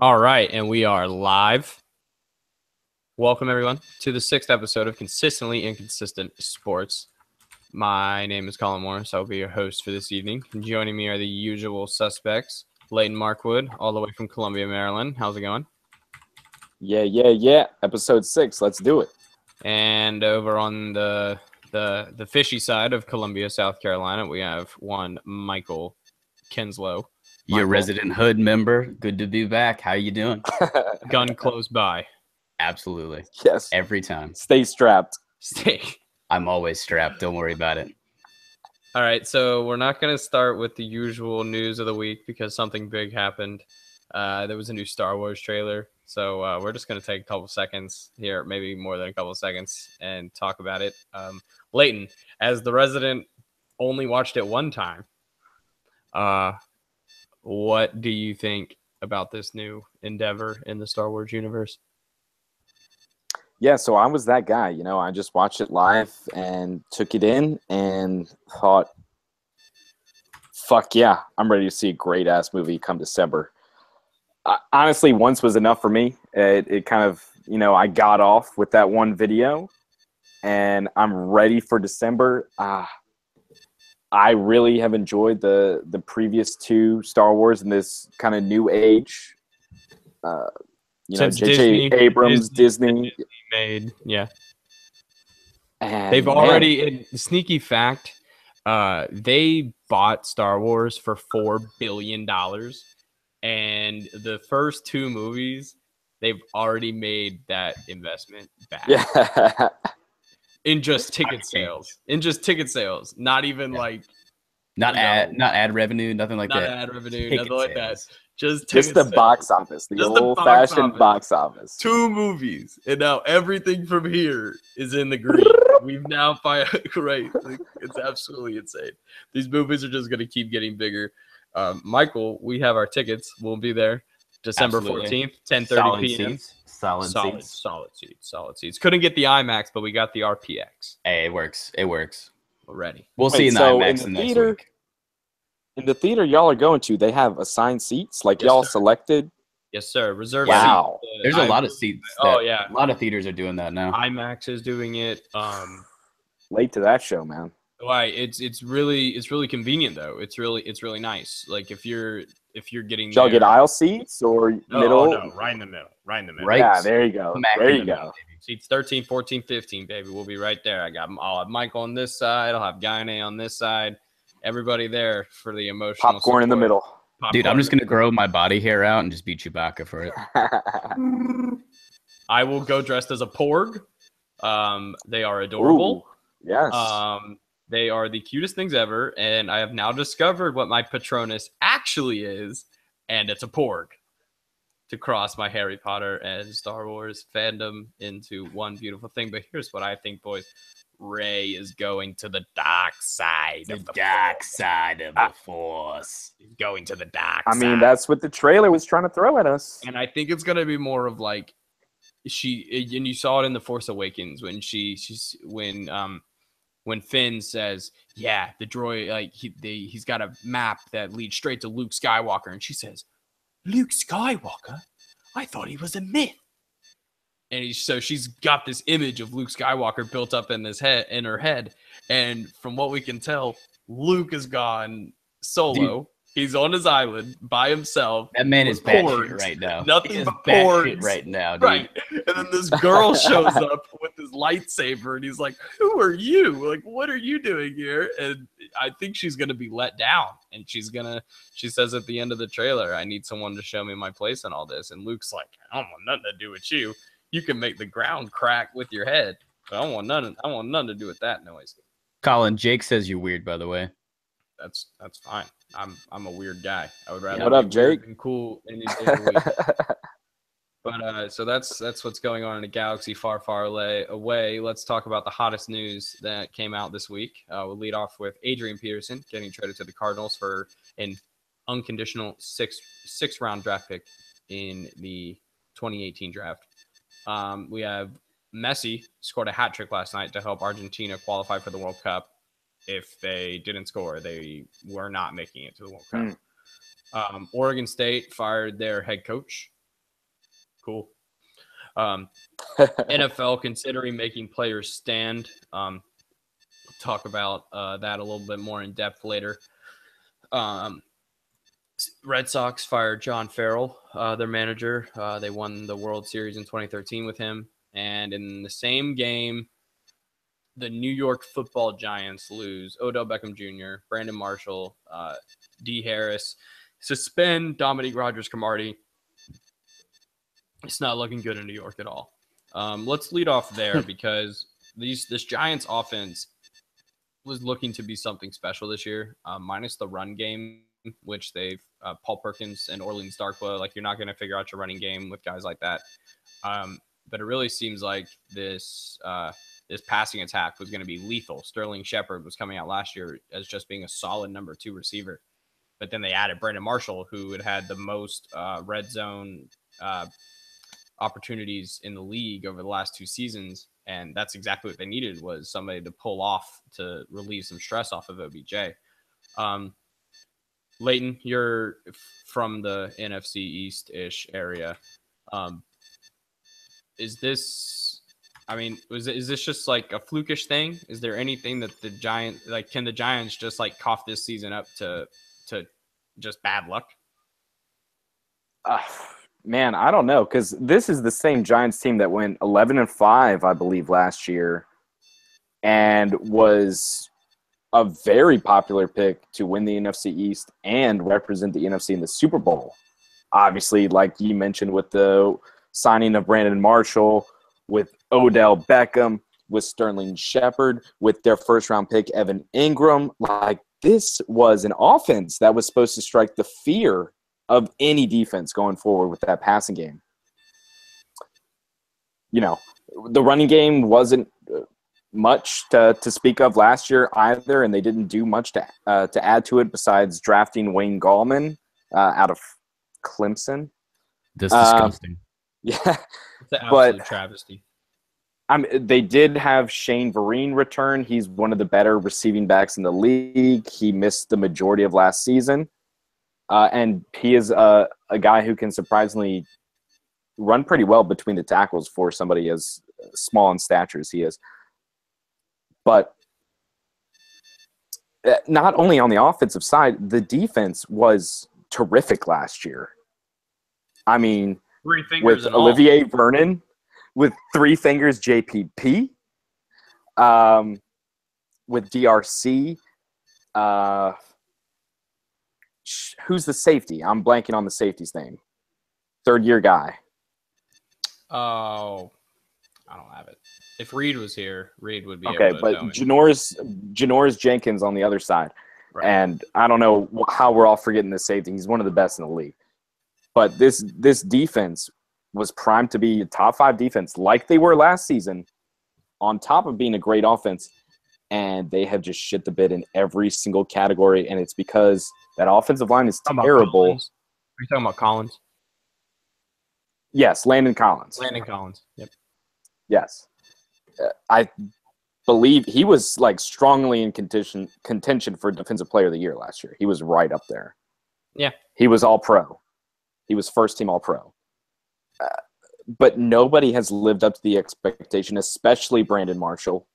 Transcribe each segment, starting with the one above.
All right, and we are live. Welcome, everyone, to the 6th episode of Consistently Inconsistent Sports. My name is Colin Morris. I'll be your host for this evening. Joining me are the usual suspects, Leighton Markwood, all the way from Columbia, Maryland. How's it going? Yeah. Episode 6. Let's do it. And over on the fishy side of Columbia, South Carolina, we have one Michael Kinslow. Your resident hood member. Good to be back. How you doing? Gun close by. Absolutely. Yes. Every time. Stay strapped. Stay. I'm always strapped. Don't worry about it. All right, so we're not going to start with the usual news of the week because something big happened. There was a new Star Wars trailer, so we're just going to take a couple seconds here, maybe more than a couple seconds, and talk about it. Leighton, as the resident, only watched it one time. What do you think about this new endeavor in the Star Wars universe? Yeah, so I was that guy. I just watched it live and took it in and thought, fuck yeah, I'm ready to see a great-ass movie come December. Honestly, once was enough for me. It kind of, I got off with that one video, and I'm ready for December. I really have enjoyed the previous two Star Wars in this kind of new age. J.J. Abrams, Disney made, yeah. And they've already, sneaky fact, they bought Star Wars for $4 billion, and the first two movies, they've already made that investment back. Yeah. In just ticket sales. Not even like not ad revenue, nothing like that. Not ad revenue, nothing like that. Just the sales. box office, the old-fashioned box office. Two movies, and now everything from here is in the green. We've now right. It's absolutely insane. These movies are just going to keep getting bigger. Michael, we have our tickets. We'll be there December 14th, 10:30 p.m. Solid seats. Couldn't get the IMAX, but we got the RPX. Hey, it works. We're ready. We'll see in the IMAX in the next week. In the theater y'all are going to, they have assigned seats? Like, yes, y'all selected? Yes, sir. Reserved wow. seats. There's a lot of seats. Yeah. A lot of theaters are doing that now. IMAX is doing it. Late to that show, man. Right. It's really convenient though. It's really nice. Like if you're getting. Did y'all get aisle seats or middle? No, right in the middle. Right. Yeah, there you go. There you go. Seats 13, 14, 15, baby. We'll be right there. I'll have Michael on this side. I'll have Guy on this side. Everybody there for the emotional popcorn support. In the middle. Dude, I'm just gonna grow my body hair out and just be Chewbacca for it. I will go dressed as a porg. They are adorable. Ooh, yes. They are the cutest things ever, and I have now discovered what my Patronus actually is, and it's a porg. To cross my Harry Potter and Star Wars fandom into one beautiful thing. But here's what I think, boys. Rey is going to the dark side. The dark side of the Force. He's going to the dark side. I mean, that's what the trailer was trying to throw at us. And I think it's going to be more of like and you saw it in The Force Awakens when Finn says, yeah, the droid, like he's got a map that leads straight to Luke Skywalker. And she says, Luke Skywalker? I thought he was a myth. And so she's got this image of Luke Skywalker built up in her head. And from what we can tell, Luke has gone solo. Dude, he's on his island by himself. That man is bad shit right now. Nothing but porgs right now, dude. Right. And then this girl shows up with his lightsaber, and he's like, "Who are you? Like, what are you doing here?" And I think she's gonna be let down. And she says at the end of the trailer, "I need someone to show me my place in all this." And Luke's like, "I don't want nothing to do with you. You can make the ground crack with your head, but I want nothing to do with that noise." Colin, Jake says you're weird, by the way. That's fine. I'm a weird guy. I would rather what up, Jake? And cool any day of the week. But so that's what's going on in a galaxy far, far away. Let's talk about the hottest news that came out this week. We'll lead off with Adrian Peterson getting traded to the Cardinals for an unconditional six round draft pick in the 2018 draft. We have Messi scored a hat trick last night to help Argentina qualify for the World Cup. If they didn't score, they were not making it to the World Cup. Oregon State fired their head coach Cool. NFL considering making players stand. Talk about that a little bit more in depth later. Red Sox fired John Farrell, their manager. They won the World Series in 2013 with him. And in the same game, the New York Football Giants lose Odell Beckham Jr., Brandon Marshall, D. Harris, suspend Dominique Rodgers-Cromartie. It's not looking good in New York at all. Let's lead off there because this Giants offense was looking to be something special this year, minus the run game, which they've Paul Perkins and Orleans Darkwa. Like, you're not going to figure out your running game with guys like that. But it really seems like this passing attack was going to be lethal. Sterling Shepard was coming out last year as just being a solid number 2 receiver. But then they added Brandon Marshall, who had the most red zone opportunities in the league over the last 2 seasons. And that's exactly what they needed, was somebody to pull off to relieve some stress off of OBJ. Leighton, you're from the NFC East-ish area. Is this just like a flukish thing? Is there anything that the Giants, like, can the Giants just like cough this season up to just bad luck? Man, I don't know, because this is the same Giants team that went 11-5, I believe, last year, and was a very popular pick to win the NFC East and represent the NFC in the Super Bowl. Obviously, like you mentioned, with the signing of Brandon Marshall, with Odell Beckham, with Sterling Shepard, with their first-round pick, Evan Ingram. Like, this was an offense that was supposed to strike the fear of any defense going forward with that passing game. You know, the running game wasn't much to speak of last year either, and they didn't do much to add to it besides drafting Wayne Gallman out of Clemson. That's disgusting. Yeah, it's an absolute travesty. They did have Shane Vereen return. He's one of the better receiving backs in the league. He missed the majority of last season. And he is a guy who can surprisingly run pretty well between the tackles for somebody as small in stature as he is. But not only on the offensive side, the defense was terrific last year. I mean, with Olivier Vernon, with 3 fingers JPP, with DRC, who's the safety? I'm blanking on the safety's name. 3rd-year guy. Oh, I don't have it. If Reed was here, Reed would be okay, able to but Janoris Jenkins on the other side. Right. And I don't know how we're all forgetting this safety. He's one of the best in the league. But this defense was primed to be a top 5 defense like they were last season, on top of being a great offense. And they have just shit the bed in every single category, and it's because that offensive line is terrible. Are you talking about Collins? Yes, Landon Collins. Yep. Yes. I believe he was like strongly in contention for Defensive Player of the Year last year. He was right up there. Yeah. He was All-Pro. He was first-team All-Pro. But nobody has lived up to the expectation, especially Brandon Marshall.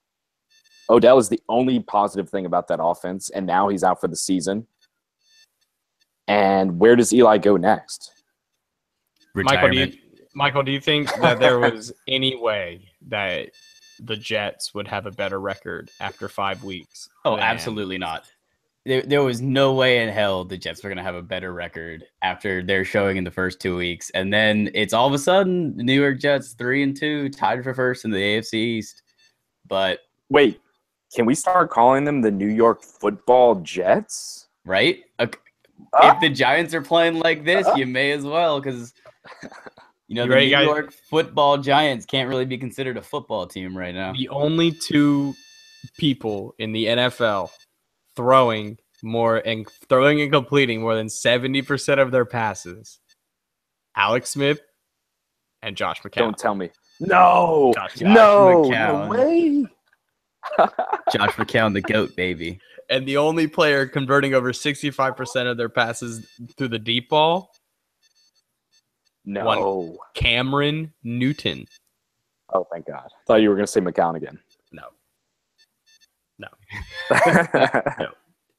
Odell is the only positive thing about that offense, and now he's out for the season. And where does Eli go next? Retirement. Michael, do you think that there was any way that the Jets would have a better record after 5 weeks? Oh, absolutely not. There was no way in hell the Jets were going to have a better record after their showing in the first 2 weeks. And then it's all of a sudden the New York Jets 3-2, tied for first in the AFC East. But wait, can we start calling them the New York Football Jets? Right? If the Giants are playing like this, you may as well, because the New York Football Giants can't really be considered a football team right now. The only 2 people in the NFL throwing and completing more than 70% of their passes, Alex Smith and Josh McCown. Don't tell me. No. No way. Josh McCown, the GOAT, baby. And the only player converting over 65% of their passes through the deep ball, No. Cameron Newton. Oh, thank God. Thought you were going to say McCown again. No. No.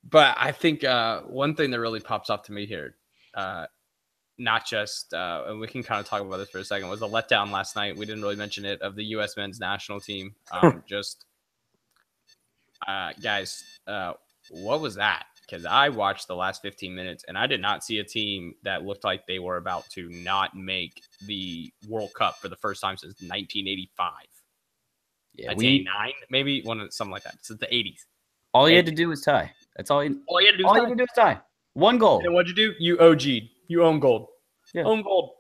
But I think one thing that really pops up to me here, not just, and we can kind of talk about this for a second, was the letdown last night. We didn't really mention it, of the U.S. men's national team. Guys, what was that? Because I watched the last 15 minutes, and I did not see a team that looked like they were about to not make the World Cup for the first time since 1985. Yeah, I'd say 9, maybe something like that. Since the 80s. All you had to do was tie. That's all you. All you had to do was tie. One goal. And what'd you do? You OG'd. You own gold. Yeah. Own gold.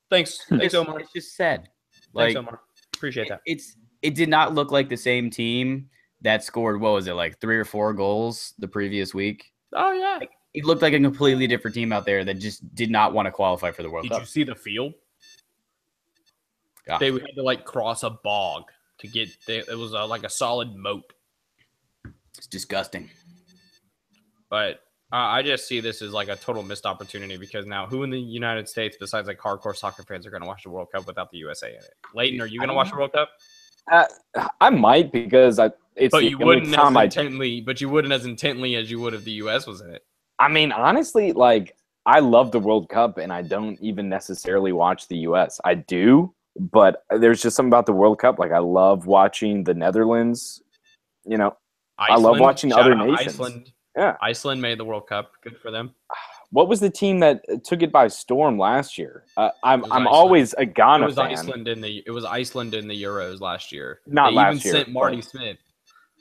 Thanks, Omar. It's just sad. Thanks, Omar. Appreciate that. It did not look like the same team that scored, what was it, like 3 or 4 goals the previous week? Oh, yeah. It looked like a completely different team out there that just did not want to qualify for the World Cup. Did you see the field? Gosh. They had to cross a bog to get there. It was like a solid moat. It's disgusting. But I just see this as like a total missed opportunity, because now who in the United States besides like hardcore soccer fans are going to watch the World Cup without the USA in it? Leighton, are you going to watch the World Cup? I might, because it's but the you only wouldn't time but you wouldn't as intently as you would if the US was in it. I mean, honestly, I love the World Cup, and I don't even necessarily watch the US. I do, but there's just something about the World Cup. I love watching the Netherlands. Iceland, I love watching other nations. Iceland. Yeah, Iceland made the World Cup. Good for them. What was the team that took it by storm last year? I'm always a Ghana fan. It was Iceland in the Euros last year. Not they last even year. Sent Marty Smith.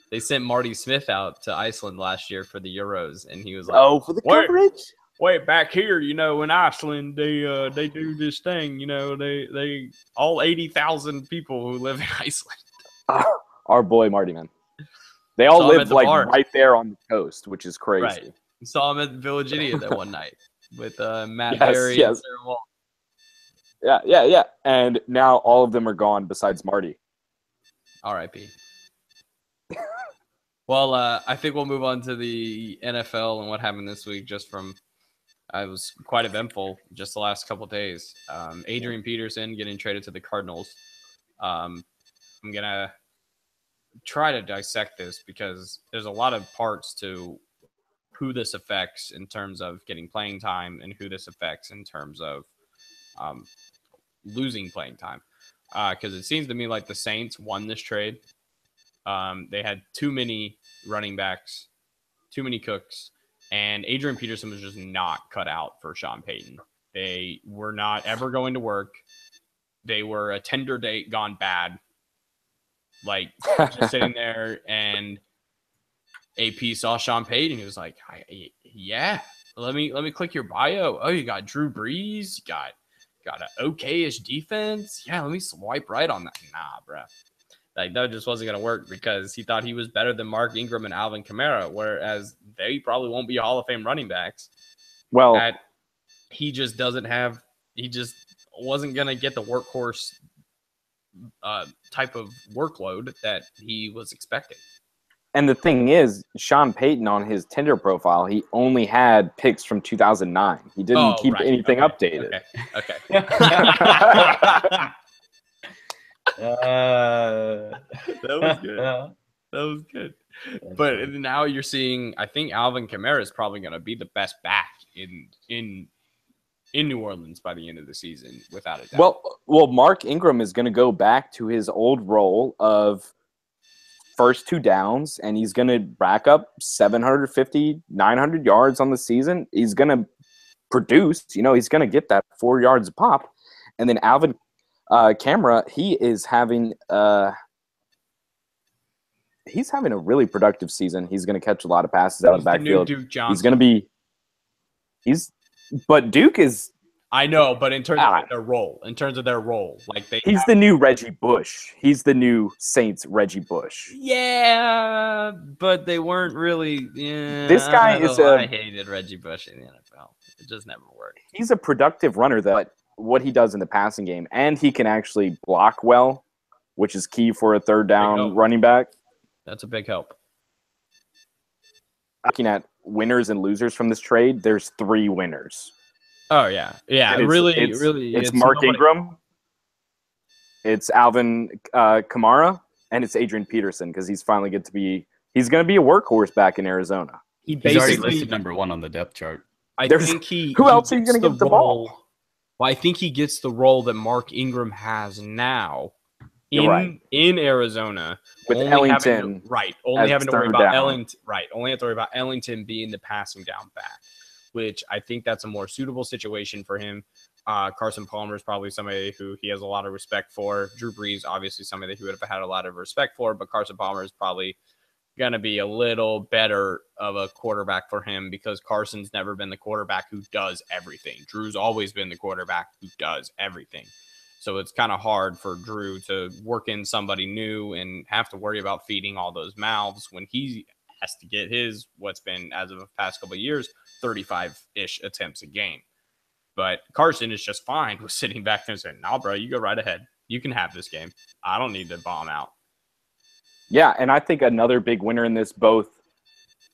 They sent Marty Smith out to Iceland last year for the Euros, and he was like, "Oh, for the coverage." Wait, back here, in Iceland, they do this thing. They all 80,000 people who live in Iceland. Our boy Marty, man. They all live right there on the coast, which is crazy. Right. You saw him at the Village Idiot that one night with Matt Berry and Sarah Wall. Yeah. And now all of them are gone besides Marty. R.I.P. Well, I think we'll move on to the NFL and what happened this week. It was quite eventful just the last couple of days. Adrian Peterson getting traded to the Cardinals. I'm going to try to dissect this, because there's a lot of parts to who this affects in terms of getting playing time, and who this affects in terms of losing playing time. Because it seems to me like the Saints won this trade. They had too many running backs, too many cooks, and Adrian Peterson was just not cut out for Sean Payton. They were not ever going to work. They were a tender date gone bad. Just sitting there, and AP saw Sean Payton. He was like, "Yeah, let me click your bio. Oh, you got Drew Brees. You got an okay-ish defense. Yeah, let me swipe right on that." Nah, bro. That just wasn't going to work, because he thought he was better than Mark Ingram and Alvin Kamara, whereas they probably won't be Hall of Fame running backs. Well, he just wasn't going to get the workhorse type of workload that he was expecting. And the thing is, Sean Payton, on his Tinder profile, he only had pics from 2009. He didn't keep anything updated. Okay. That was good. That was good. But now you're seeing, I think Alvin Kamara is probably going to be the best back in New Orleans by the end of the season, without a doubt. Well, Mark Ingram is going to go back to his old role of first 2 downs, and he's going to rack up 750, 900 yards on the season. He's going to produce. He's going to get that 4 yards a pop. And then Alvin Kamara, he is having a really productive season. He's going to catch a lot of passes out of the backfield. Duke Johnson. He's going to be but Duke is, I know, but in terms of their role, he's the new Reggie Bush. He's the new Saints Reggie Bush. Yeah, but they weren't really. Yeah, this guy I hated Reggie Bush in the NFL. It just never worked. He's a productive runner, that what he does in the passing game, and he can actually block well, which is key for a third down running back. That's a big help. Looking at winners and losers from this trade, there's 3 winners. Oh yeah, yeah. And Really, it's, really, it's Mark nobody- Ingram, it's Alvin Kamara, and it's Adrian Peterson because he's finally going to be a workhorse back in Arizona. He He's already basically, listed number 1 on the depth chart. I There's- think who else are you gets gonna give the ball? Well, I think he gets the role that Mark Ingram has now You're right. in Arizona With only Ellington only as having to worry third about down. Ellington, right? Only have to worry about Ellington being the passing down back, which I think that's a more suitable situation for him. Carson Palmer is probably somebody who he has a lot of respect for. Drew Brees, obviously somebody that he would have had a lot of respect for, but Carson Palmer is probably going to be a little better of a quarterback for him because Carson's never been the quarterback who does everything. Drew's always been the quarterback who does everything. So it's kind of hard for Drew to work in somebody new and have to worry about feeding all those mouths when he has to get his, what's been, as of the past couple of years, 35-ish attempts a game. But Carson is just fine with sitting back there and saying, "No, bro, you go right ahead. You can have this game. I don't need to bomb out." Yeah, and I think another big winner in this, both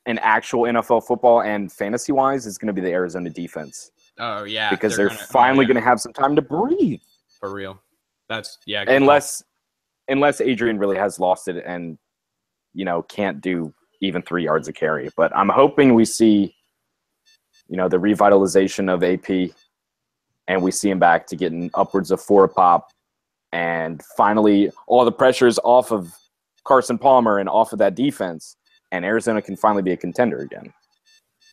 in actual NFL football and fantasy-wise, is going to be the Arizona defense. Oh, yeah. Because they're finally going to have some time to breathe. For real. That's, yeah. Unless Adrian really has lost it and, can't do even 3 yards a carry. But I'm hoping we see, the revitalization of AP and we see him back to getting upwards of 4 a pop. And finally, all the pressure is off of Carson Palmer and off of that defense, and Arizona can finally be a contender again.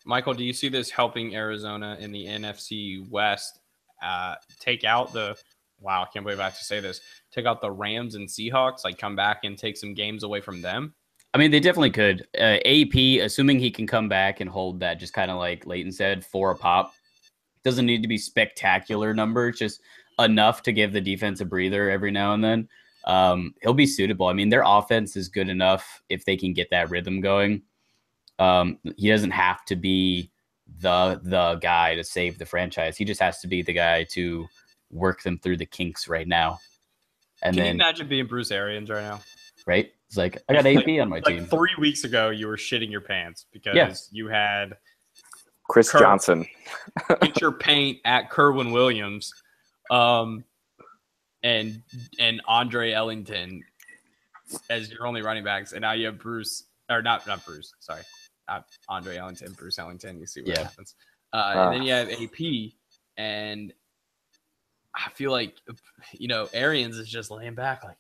Michael, do you see this helping Arizona in the NFC West take out I can't believe I have to say this, take out the Rams and Seahawks, like come back and take some games away from them? I mean, they definitely could. AP, assuming he can come back and hold that, just kind of like Leighton said, 4 a pop. Doesn't need to be spectacular numbers, just enough to give the defense a breather every now and then. He'll be suitable. I mean, their offense is good enough if they can get that rhythm going. He doesn't have to be the guy to save the franchise. He just has to be the guy to work them through the kinks right now. And Can then, you imagine being Bruce Arians right now? right? It's like, I got AP on my team. 3 weeks ago, you were shitting your pants because you had Chris Johnson. Get your paint at Kerwin Williams. And Andre Ellington as your only running backs, and now you have Bruce, or not Bruce, sorry, not Andre Ellington, Bruce Ellington. You see what happens, and then you have AP, and I feel like Arians is just laying back, like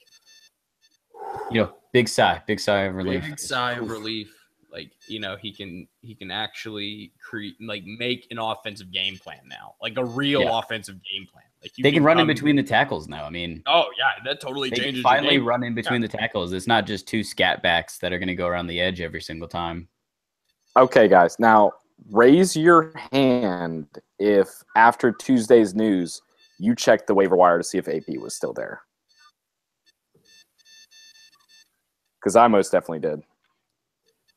big sigh of relief. Big sigh of relief. Like he can actually make an offensive game plan now, like a real offensive game plan. Like they can run in between the tackles now. I mean, oh yeah, that totally changes. They finally run in between the tackles. It's not just 2 scat backs that are going to go around the edge every single time. Okay, guys, now raise your hand if after Tuesday's news you checked the waiver wire to see if AP was still there. Because I most definitely did.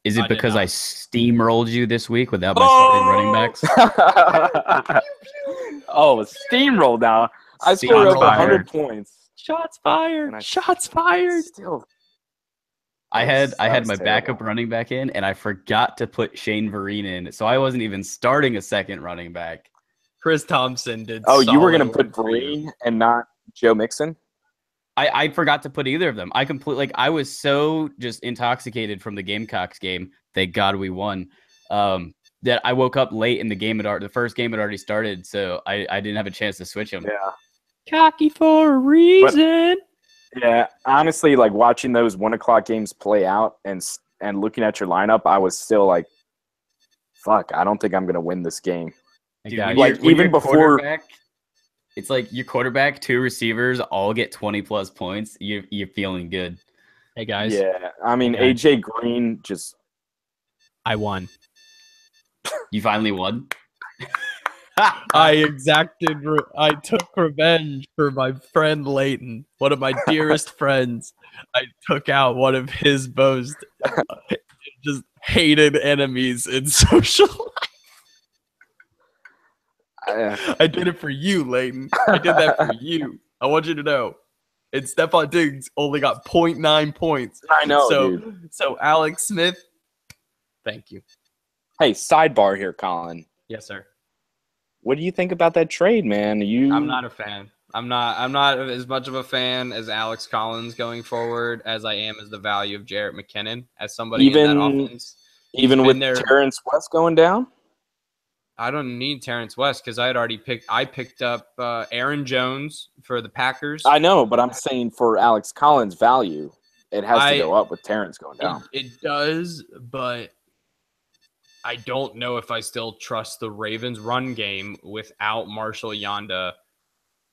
Is it because I steamrolled you this week without my starting running backs? Steamroll now. I scored over 100 points. Shots fired. Shots fired. Still, I had my backup running back in, and I forgot to put Shane Vereen in, so I wasn't even starting a second running back. Chris Thompson did. Oh, you were going to put Vereen and not Joe Mixon? I forgot to put either of them. I was so just intoxicated from the Gamecocks game. Thank God we won. That I woke up late in the game. The first game had already started, so I didn't have a chance to switch them. Yeah. Cocky for a reason. Yeah, honestly, like watching those 1:00 games play out and looking at your lineup, I was still like, "Fuck, I don't think I'm gonna win this game." Dude, even before, it's like your quarterback, 2 receivers, all get 20+ points. You're feeling good. Hey guys. Yeah, I mean AJ Green just. I won. You finally won. I took revenge for my friend Leighton, one of my dearest friends. I took out one of his most just hated enemies in social life. I did it for you, Leighton. I did that for you. I want you to know. And Stephon Diggs only got 0.9 points. I know, dude. So Alex Smith, thank you. Hey, sidebar here, Colin. Yes, sir. What do you think about that trade, man? I'm not a fan. I'm not as much of a fan as Alex Collins going forward as I am as the value of Jarrett McKinnon as somebody in that offense. Even with Terrence West going down? I don't need Terrence West because I picked up Aaron Jones for the Packers. I know, but I'm saying for Alex Collins' value, it has to go up with Terrence going down. It does, but I don't know if I still trust the Ravens run game without Marshall Yanda.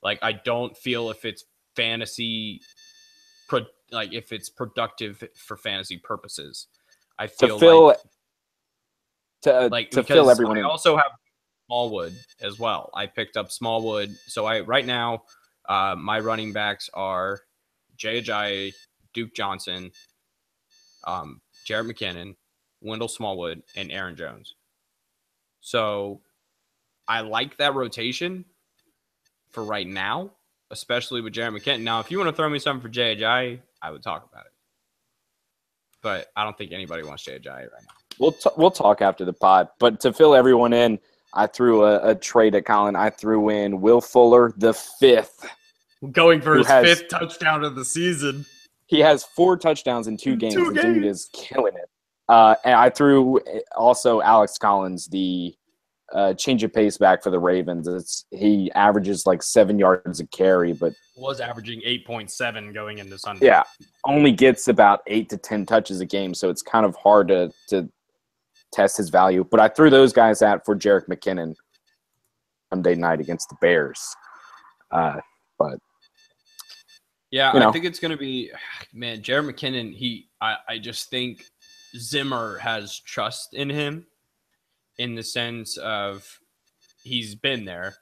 Like, I don't feel if it's if it's productive for fantasy purposes. I feel to fill everyone in. I also have Smallwood as well. I picked up Smallwood. So right now, my running backs are Jay Ajayi, Duke Johnson, Jarrett McKinnon, Wendell Smallwood, and Aaron Jones. So I like that rotation for right now, especially with Jarrett McKinnon. Now, if you want to throw me something for Jay Ajayi, I would talk about it. But I don't think anybody wants Jay Ajayi right now. We'll talk after the pod. But to fill everyone in, I threw a trade at Colin. I threw in Will Fuller, the fifth. Going for his fifth touchdown of the season. He has 4 touchdowns in 2 games. The dude is killing it. And I threw also Alex Collins, the change of pace back for the Ravens. He averages like 7 yards a carry, but was averaging 8.7 going into Sunday. Yeah, only gets about 8 to 10 touches a game, so it's kind of hard to test his value. But I threw those guys out for Jerick McKinnon Sunday night against the Bears. But yeah, I think it's going to be, man, Jerick McKinnon, I just think Zimmer has trust in him in the sense of he's been there.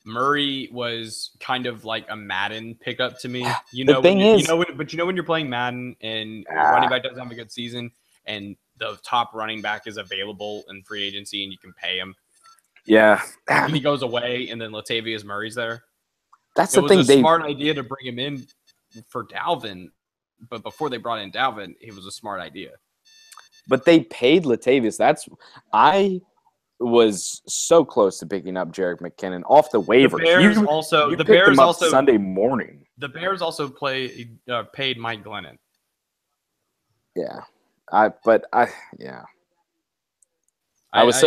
Murray was kind of like a Madden pickup to me. When you're playing Madden and your running back doesn't have a good season and the top running back is available in free agency and you can pay him. Yeah. And he goes away and then Latavius Murray's there. That's the thing. It was a smart idea to bring him in for Dalvin, but before they brought in Dalvin, it was a smart idea. But they paid Latavius. I was so close to picking up Jerick McKinnon off the waivers. The Bears also Sunday morning. The Bears also paid Mike Glennon. Yeah, I was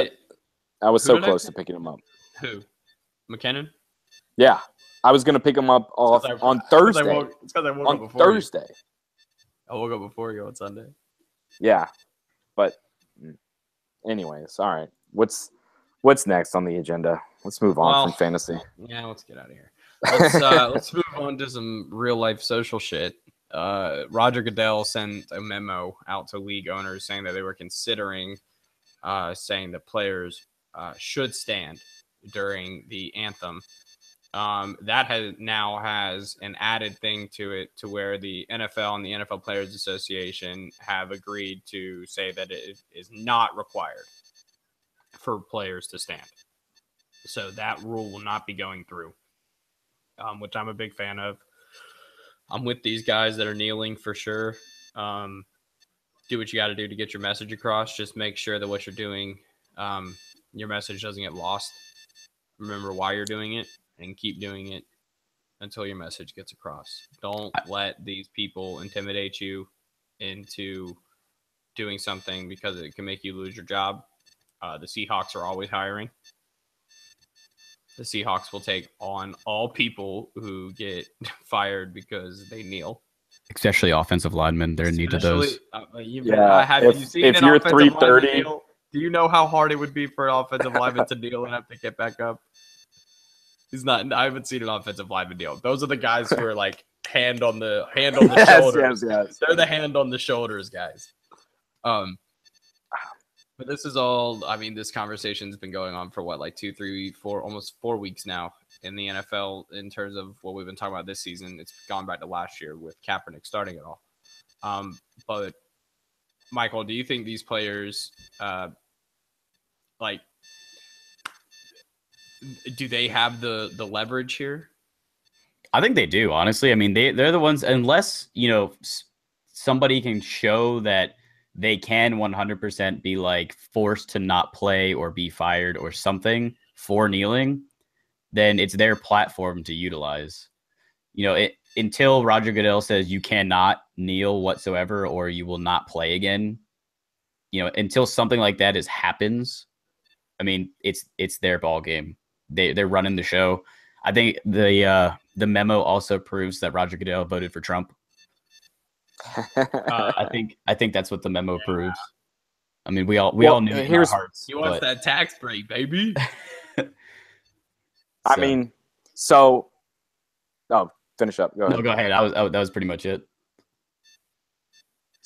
so close to picking him up. Who? McKinnon? Yeah, I was gonna pick him up on Thursday. It's because I woke up before Thursday. I woke up before you on Sunday. Yeah, but anyways, all right. What's next on the agenda? Let's move on from fantasy. Yeah, let's get out of here. Let's move on to some real life social shit. Roger Goodell sent a memo out to league owners saying that they were considering saying that players should stand during the anthem. That has an added thing to it, to where the NFL and the NFL Players Association have agreed to say that it is not required for players to stand. So that rule will not be going through, which I'm a big fan of. I'm with these guys that are kneeling for sure. Do what you got to do to get your message across. Just make sure that what you're doing, your message doesn't get lost. Remember why you're doing it and keep doing it until your message gets across. Don't let these people intimidate you into doing something because it can make you lose your job. The Seahawks are always hiring. The Seahawks will take on all people who get fired because they kneel. Especially offensive linemen. They're in need of those. If you're 330, do you know how hard it would be for an offensive lineman to kneel and have to get back up? I haven't seen an offensive lineman kneel. Those are the guys who are like hand on the shoulders. Yes. They're the hand on the shoulders guys. But this is all, I mean, this conversation's been going on for what, like 2, 3, 4, almost 4 weeks now in the NFL in terms of what we've been talking about this season. It's gone back to last year with Kaepernick starting it all. But Michael, do you think these players, do they have the leverage here? I think they do, honestly. I mean, they're the ones, unless, somebody can show that they can 100% be like forced to not play or be fired or something. for kneeling, then it's their platform to utilize. Until Roger Goodell says you cannot kneel whatsoever or you will not play again, until something like that happens, I mean, it's their ball game. They're running the show. I think the memo also proves that Roger Goodell voted for Trump. I think that's what the memo proves. I mean, we all knew it in our hearts. He wants that tax break, baby. I mean, finish up. Go ahead. No, go ahead. That was pretty much it.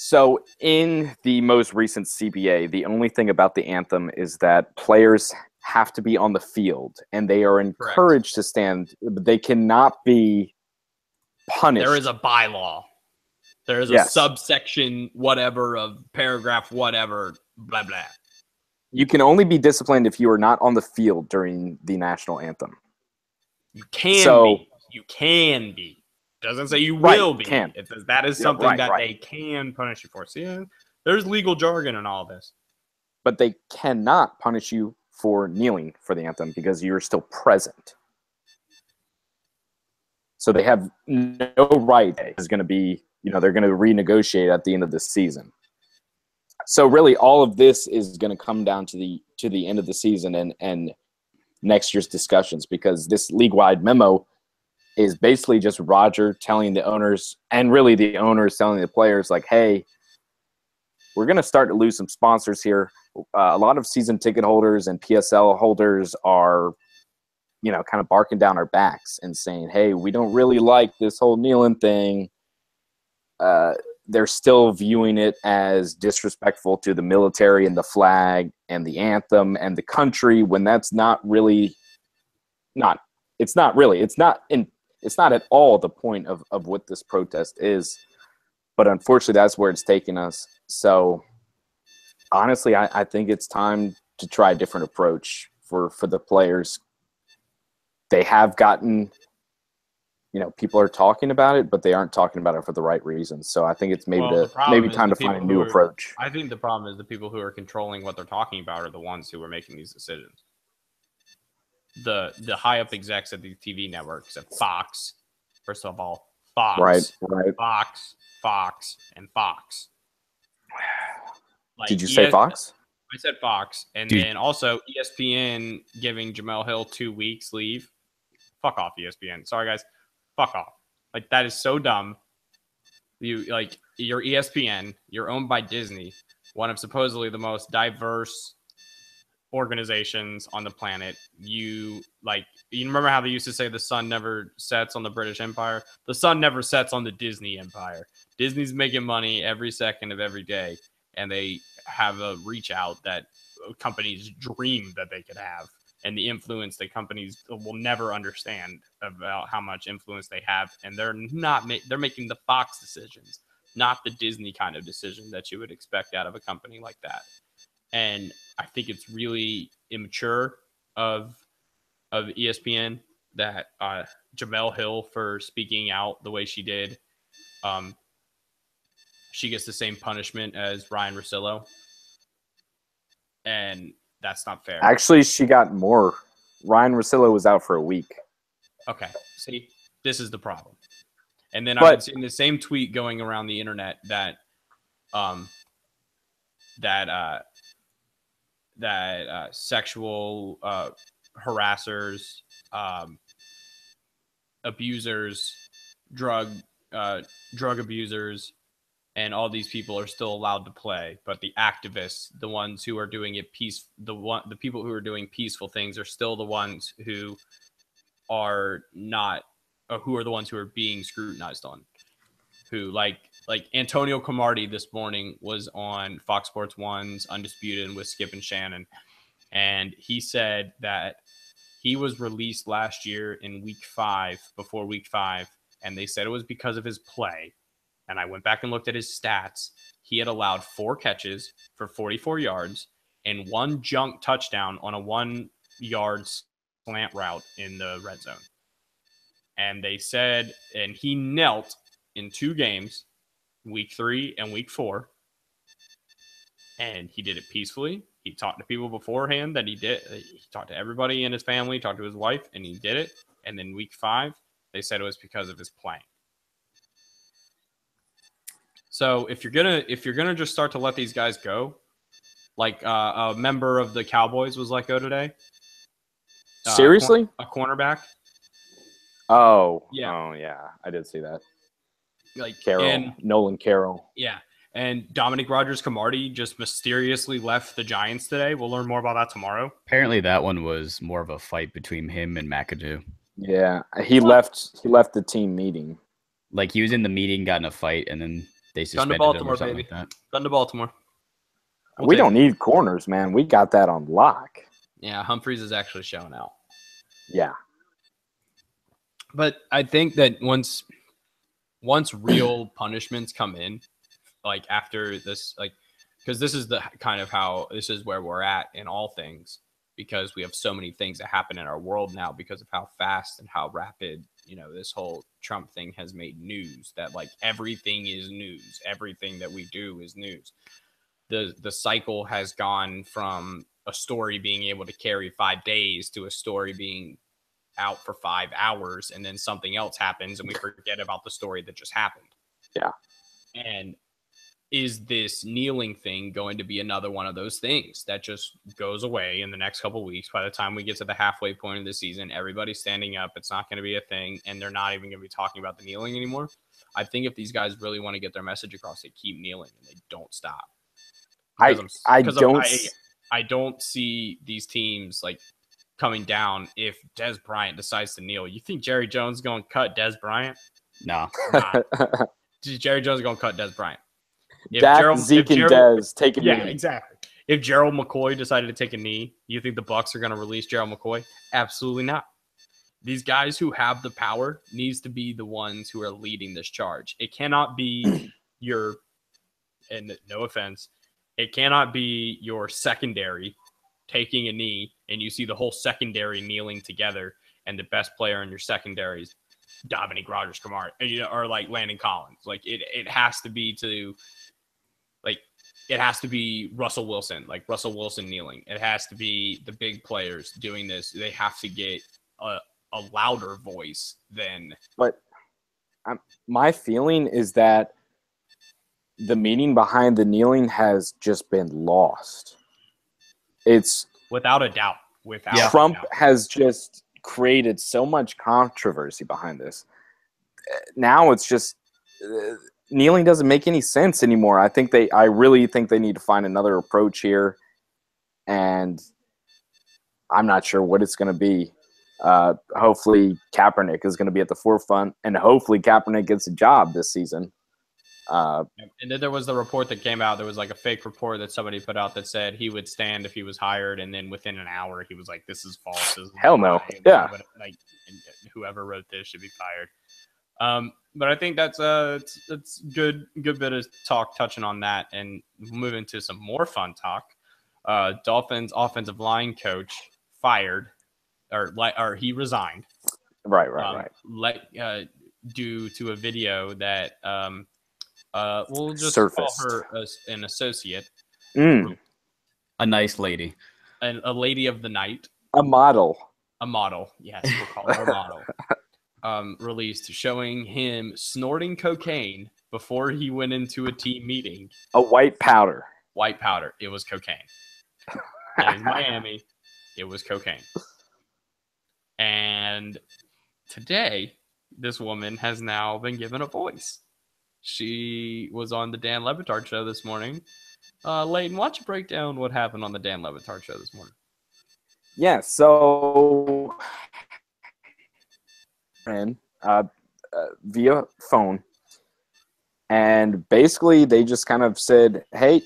So in the most recent CBA, the only thing about the anthem is that players have to be on the field and they are encouraged to stand. They cannot be punished. There is a bylaw. There is a subsection whatever of paragraph whatever, blah, blah. You can only be disciplined if you are not on the field during the national anthem. You can be. You can be. Doesn't say you will be. It says that is something that they can punish you for. See, there's legal jargon in all this. But they cannot punish you for kneeling for the anthem because you're still present. So they have no right. It's going to be, they're going to renegotiate at the end of the season. So really all of this is going to come down to the end of the season and next year's discussions, because this league-wide memo is basically just Roger telling the owners, and really the owners telling the players, like, hey, we're going to start to lose some sponsors here. A lot of season ticket holders and PSL holders are, kind of barking down our backs and saying, hey, we don't really like this whole kneeling thing. They're still viewing it as disrespectful to the military and the flag and the anthem and the country, when that's not at all the point of what this protest is. But unfortunately, that's where it's taken us. So honestly, I think it's time to try a different approach for the players. They have gotten, people are talking about it, but they aren't talking about it for the right reasons. So I think it's maybe time to find a new approach. I think the problem is the people who are controlling what they're talking about are the ones who are making these decisions. The high up execs at the TV networks at Fox, first of all, Fox, right, Fox, and Fox. Did you say Fox? I said Fox, and then also ESPN giving Jamel Hill 2 weeks leave. Fuck off, ESPN. Sorry, guys. Fuck off. Like, that is so dumb. You're ESPN. You're owned by Disney, one of supposedly the most diverse organizations on the planet. You remember how they used to say the sun never sets on the British Empire? The sun never sets on the Disney Empire. Disney's making money every second of every day, and they have a reach out that companies dream that they could have, and the influence that companies will never understand about how much influence they have. And they're making the Fox decisions, not the Disney kind of decision that you would expect out of a company like that. And I think it's really immature of ESPN that Jamel Hill, for speaking out the way she did, she gets the same punishment as Ryan Russillo. And that's not fair. Actually, she got more. Ryan Russillo was out for a week. Okay. See, this is the problem. And then I've been seeing the same tweet going around the internet that sexual harassers, abusers, drug abusers, and all these people are still allowed to play, but the activists, the ones who are doing it the people who are doing peaceful things are still the ones who are not, who are the ones who are being scrutinized on. Who like Antonio Cromartie this morning was on Fox Sports 1's Undisputed with Skip and Shannon, and he said that he was released last year in before week 5, and they said it was because of his play. And I went back and looked at his stats. He had allowed 4 catches for 44 yards and 1 junk touchdown on a 1-yard slant route in the red zone. And they said, and he knelt in 2 games, week 3 and week 4. And he did it peacefully. He talked to people beforehand that he did. He talked to everybody in his family, talked to his wife, and he did it. And then week 5, they said it was because of his playing. So if you're gonna just start to let these guys go, like a member of the Cowboys was let go today. Seriously? A cornerback. Oh, yeah. Oh, yeah. I did see that. Like Nolan Carroll. Yeah. And Dominic Rodgers-Cromartie just mysteriously left the Giants today. We'll learn more about that tomorrow. Apparently, that one was more of a fight between him and McAdoo. Yeah, he left the team meeting. Like, he was in the meeting, got in a fight, and then they suspended him or something like that. Gun to Baltimore. We don't need corners, man. We got that on lock. Yeah, Humphreys is actually showing out. Yeah. But I think that once real punishments come in, like after this, like, because this is the kind of how this is where we're at in all things, because we have so many things that happen in our world now because of how fast and how rapid, this whole Trump thing has made news, that like everything is news. Everything that we do is news. The cycle has gone from a story being able to carry 5 days to a story being out for 5 hours, and then something else happens and we forget about the story that just happened. Yeah. And is this kneeling thing going to be another one of those things that just goes away in the next couple of weeks? By the time we get to the halfway point of the season, everybody's standing up. It's not going to be a thing, and they're not even going to be talking about the kneeling anymore. I think if these guys really want to get their message across, they keep kneeling and they don't stop. I don't see these teams like coming down if Dez Bryant decides to kneel. You think Jerry Jones is going to cut Dez Bryant? No. Jerry Jones is going to cut Dez Bryant. Zeke and Dez take a knee. Yeah, exactly. If Gerald McCoy decided to take a knee, you think the Bucs are going to release Gerald McCoy? Absolutely not. These guys who have the power needs to be the ones who are leading this charge. It cannot be and no offense, it cannot be your secondary taking a knee and you see the whole secondary kneeling together and the best player in your secondary is Dominic Rodgers-Cromartie, or like Landon Collins. Like it has to be it has to be Russell Wilson kneeling. It has to be the big players doing this. They have to get a louder voice than. But my feeling is that the meaning behind the kneeling has just been lost. It's without a doubt. Trump has just created so much controversy behind this. Now it's just kneeling doesn't make any sense anymore. I really think they need to find another approach here, and I'm not sure what it's going to be. Hopefully Kaepernick is going to be at the forefront, and hopefully Kaepernick gets a job this season. And then there was the report that came out. There was like a fake report that somebody put out that said he would stand if he was hired, and then within an hour he was like, "This is false." This is hell no. Yeah. Like whoever wrote this should be fired. But I think that's good bit of talk touching on that, and we'll move into some more fun talk. Dolphins offensive line coach fired, or he resigned. Right. Due to a video that we'll just surfaced. call her an associate, a nice lady, and a lady of the night, a model. Yes, we'll call her a model. Released showing him snorting cocaine before he went into a team meeting. A white powder. It was cocaine. In Miami, it was cocaine. And today, this woman has now been given a voice. She was on the Dan Le Batard show this morning. Leighton, why don't you break down what happened on the Dan Le Batard show this morning? Yeah, so via phone, and basically they just kind of said, "Hey,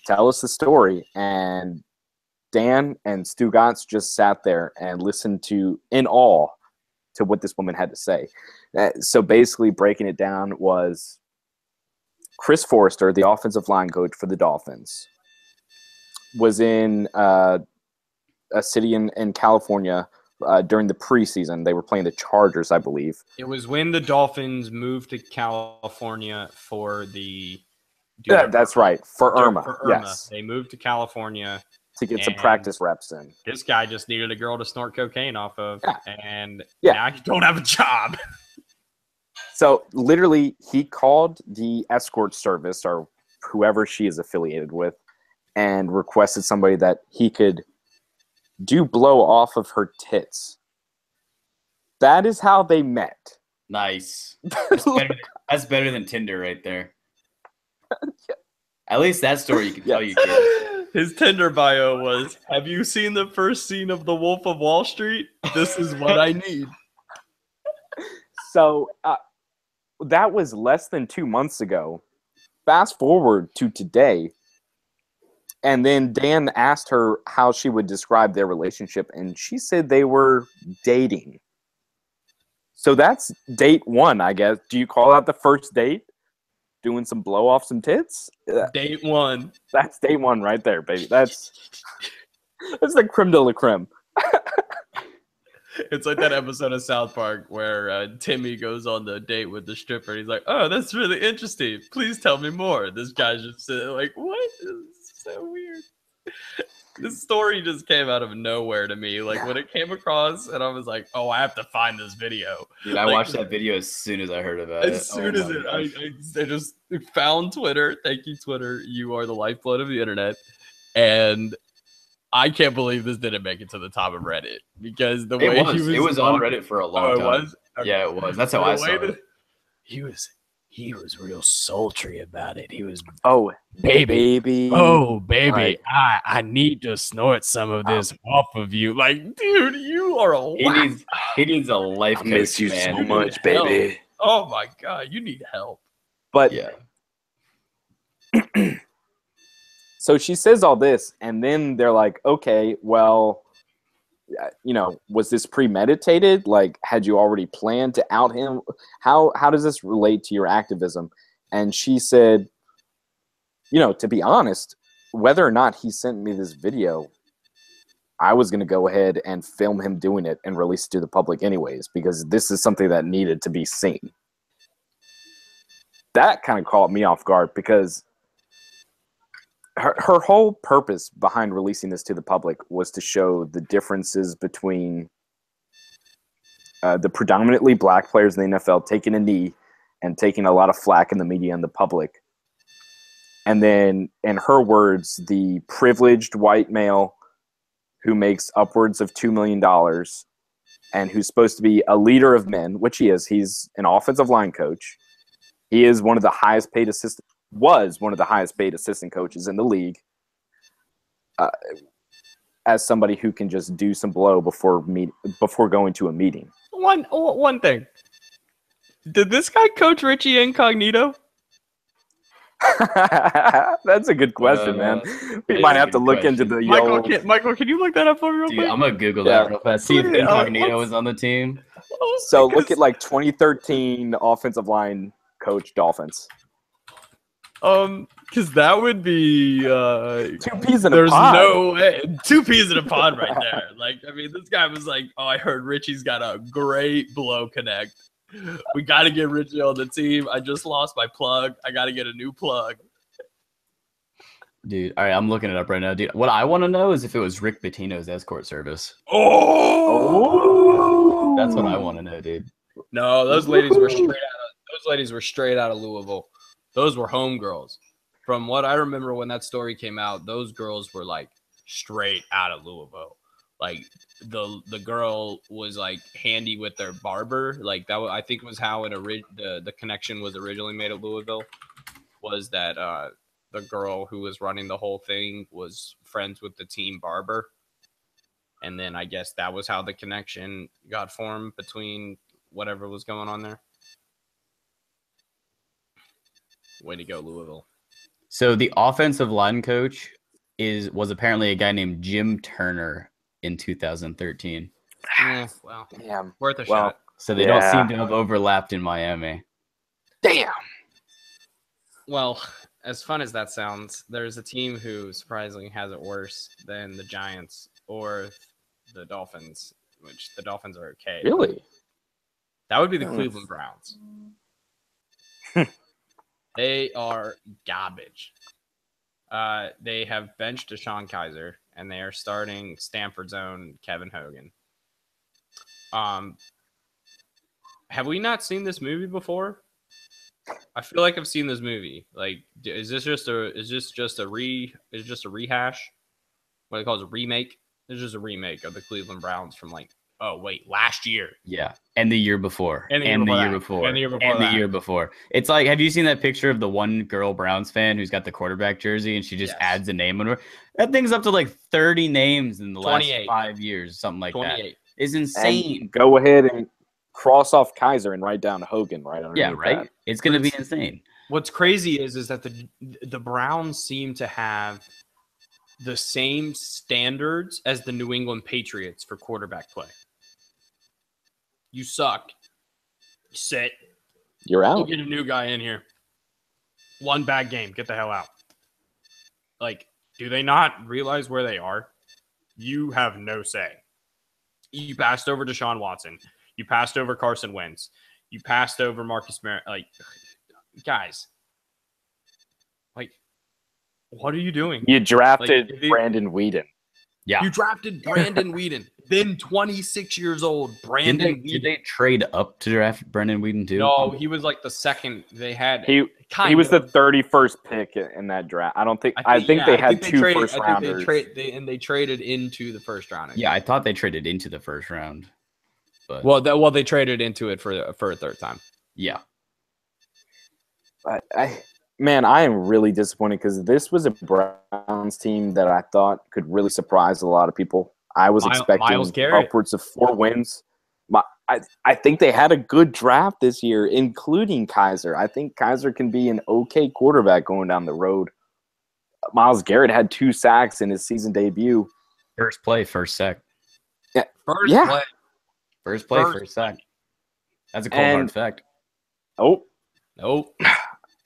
tell us the story." And Dan and Stu Gatz just sat there and listened in awe to what this woman had to say. So basically, breaking it down was Chris Forrester, the offensive line coach for the Dolphins, was in a city in California during the preseason. They were playing the Chargers, I believe. It was when the Dolphins moved to California for the. That's right. For Irma. For Irma. Yes. They moved to California to get some And practice reps in. This guy just needed a girl to snort cocaine off of, and Yeah. now you don't have a job. So literally, he called the escort service or whoever she is affiliated with and requested somebody that he could do blow off of her tits. That is how they met. Nice. That's better than Tinder right there. At least that story you can tell you kids. His Tinder bio was, "Have you seen the first scene of The Wolf of Wall Street? This is what I need." So that was less than 2 months ago. Fast forward to today. And then Dan asked her how she would describe their relationship, and she said they were dating. So that's date one, I guess. Do you call that the first date? Doing some blow off some tits? Date one. That's date one right there, baby. That's the creme de la creme. It's like that episode of South Park where Timmy goes on the date with the stripper. And he's like, "Oh, that's really interesting. Please tell me more." This guy's just sitting like, "What? It's so weird." This story just came out of nowhere to me. Like when it came across, and I was like, "Oh, I have to find this video." Dude, I watched that video as soon as I heard about it. As soon as I just found Twitter. Thank you, Twitter. You are the lifeblood of the internet. And I can't believe this didn't make it to the top of Reddit because the way it was on Reddit for a long time. It was? Okay. Yeah, it was. That's how I saw it. He was real sultry about it. He was baby. Oh, baby, Right. I need to snort some of this off of you. Like, dude, you are a He needs a life I coach, miss you man. so much, baby. Oh my god, you need help. But Yeah. so she says all this, and then they're like, okay, well, was this premeditated? Like, had you already planned to out him? How does this relate to your activism? And she said, to be honest, whether or not he sent me this video, I was going to go ahead and film him doing it and release it to the public anyways, because this is something that needed to be seen. That kind of caught me off guard because her whole purpose behind releasing this to the public was to show the differences between the predominantly black players in the NFL taking a knee and taking a lot of flack in the media and the public. And then, in her words, the privileged white male who makes upwards of $2 million and who's supposed to be a leader of men, which he is. He's an offensive line coach. He is one of the highest paid was one of the highest paid assistant coaches in the league. As somebody who can just do some blow before going to a meeting. One thing. Did this guy coach Richie Incognito? That's a good question, man. We might have to look into the Michael, can you look that up for me real quick? I'm gonna Google that real fast. See if Incognito was on the team. So look at like 2013 offensive line coach Dolphins. Because that would be 2 peas in a there's pod. no way 2 peas in a pod right there. Like, I mean, this guy was like, "Oh, I heard Richie's got a great blow connect. We got to get Richie on the team. I just lost my plug. I got to get a new plug." Dude, all right, I'm looking it up right now, dude. What I want to know is if it was Rick Pitino's escort service. Oh, That's what I want to know, dude. No, those ladies were straight out of Louisville. Those were homegirls. From what I remember when that story came out, those girls were like straight out of Louisville. Like the girl was like handy with their barber. Like that I think was how the connection was originally made at Louisville. Was that the girl who was running the whole thing was friends with the team barber. And then I guess that was how the connection got formed between whatever was going on there. Way to go, Louisville. So the offensive line coach was apparently a guy named Jim Turner in 2013. Well, Damn. worth a shot. So they don't seem to have overlapped in Miami. Damn. Well, as fun as that sounds, there's a team who surprisingly has it worse than the Giants or the Dolphins, which the Dolphins are okay. Really? That would be the Cleveland Browns. They are garbage. They have benched Deshaun Kaiser, and they are starting Stanford's own Kevin Hogan. Have we not seen this movie before? I feel like I've seen this movie. Like, is this just a rehash? What they call it, a remake? It's just a remake of the Cleveland Browns from last year. Yeah, and the year before, And the year before. It's like, have you seen that picture of the one girl Browns fan who's got the quarterback jersey and she just adds a name on her? That thing's up to like 30 names in the last 5 years, something like 28. That. It's insane. And go ahead and cross off Kaiser and write down Hogan right underneath. Yeah, right. That. It's gonna be insane. What's crazy is that the Browns seem to have the same standards as the New England Patriots for quarterback play. You suck. Sit. You're out. We'll get a new guy in here. One bad game. Get the hell out. Like, do they not realize where they are? You have no say. You passed over Deshaun Watson. You passed over Carson Wentz. You passed over Marcus Mariota. Like, guys. Like, what are you doing? You drafted Brandon Weeden. Yeah. You drafted Brandon Weeden. Then 26 years old. Brandon Weeden. Did they trade up to draft Brandon Weeden too? No, he was like the second they had. He was the 31st pick in that draft. I think they had two first rounders. They traded into the first round. Yeah, I thought they traded into the first round. But they traded into it for a third time. Yeah. I am really disappointed because this was a Browns team that I thought could really surprise a lot of people. I was expecting upwards of 4 wins. I think they had a good draft this year, including Kaiser. I think Kaiser can be an okay quarterback going down the road. Myles Garrett had 2 sacks in his season debut. First play, first sack. Yeah. First play, first sack. That's a cold hard fact. Nope.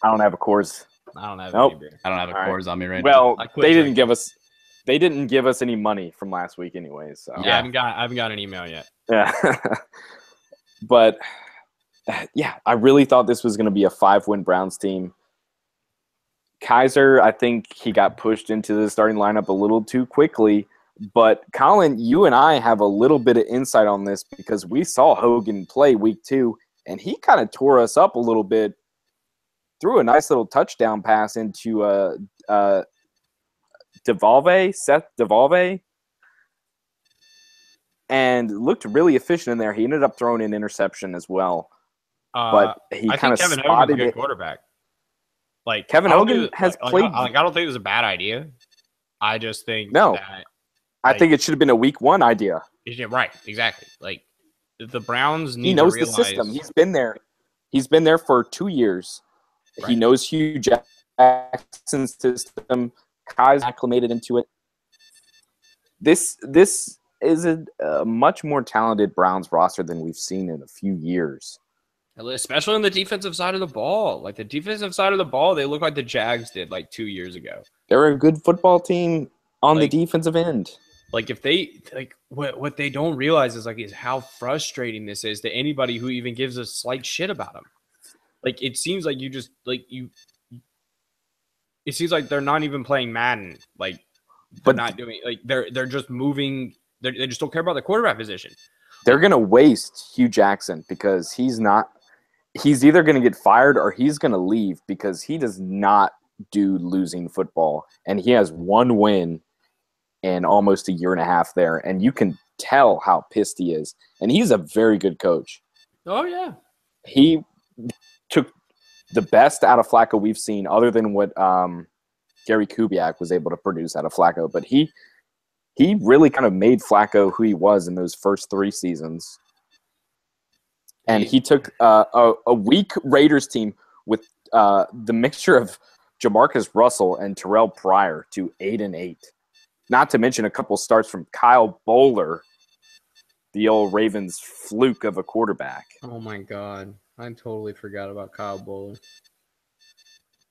I don't have a Coors. I don't have any beer. I don't have a Coors on me right now. Well, they didn't give us any money from last week anyway. So yeah, I haven't got an email yet. Yeah. But yeah, I really thought this was going to be a 5-win Browns team. Kaiser, I think he got pushed into the starting lineup a little too quickly. But Colin, you and I have a little bit of insight on this because we saw Hogan play week 2, and he kind of tore us up a little bit. Threw a nice little touchdown pass into Seth DeValve, and looked really efficient in there. He ended up throwing an interception as well. But he kind of Kevin Hogan's a good quarterback. Like Kevin Hogan has played. I don't think it was a bad idea. I just think I think it should have been a week 1 idea. Yeah, right, exactly. Like the Browns need. He knows to the system. He's been there. He's been there for 2 years. Right. He knows Hugh Jackson's system. Kai's acclimated into it. This is a much more talented Browns roster than we've seen in a few years. Especially on the defensive side of the ball. Like the defensive side of the ball, they look like the Jags did like 2 years ago. They're a good football team on the defensive end. Like if they what they don't realize is how frustrating this is to anybody who even gives a slight shit about them. Like it seems like it seems like they're not even playing Madden. Like they're not doing they're just moving. They just don't care about the quarterback position. They're gonna waste Hugh Jackson because he's either gonna get fired or he's gonna leave because he does not do losing football, and he has 1 win in almost a year and a half there, and you can tell how pissed he is. And he's a very good coach. Oh yeah, he took the best out of Flacco we've seen, other than what Gary Kubiak was able to produce out of Flacco. But he really kind of made Flacco who he was in those first 3 seasons. And he took a weak Raiders team with the mixture of Jamarcus Russell and Terrell Pryor to 8-8. Not to mention a couple starts from Kyle Bowler, the old Ravens fluke of a quarterback. Oh my God. I totally forgot about Kyle Bowler.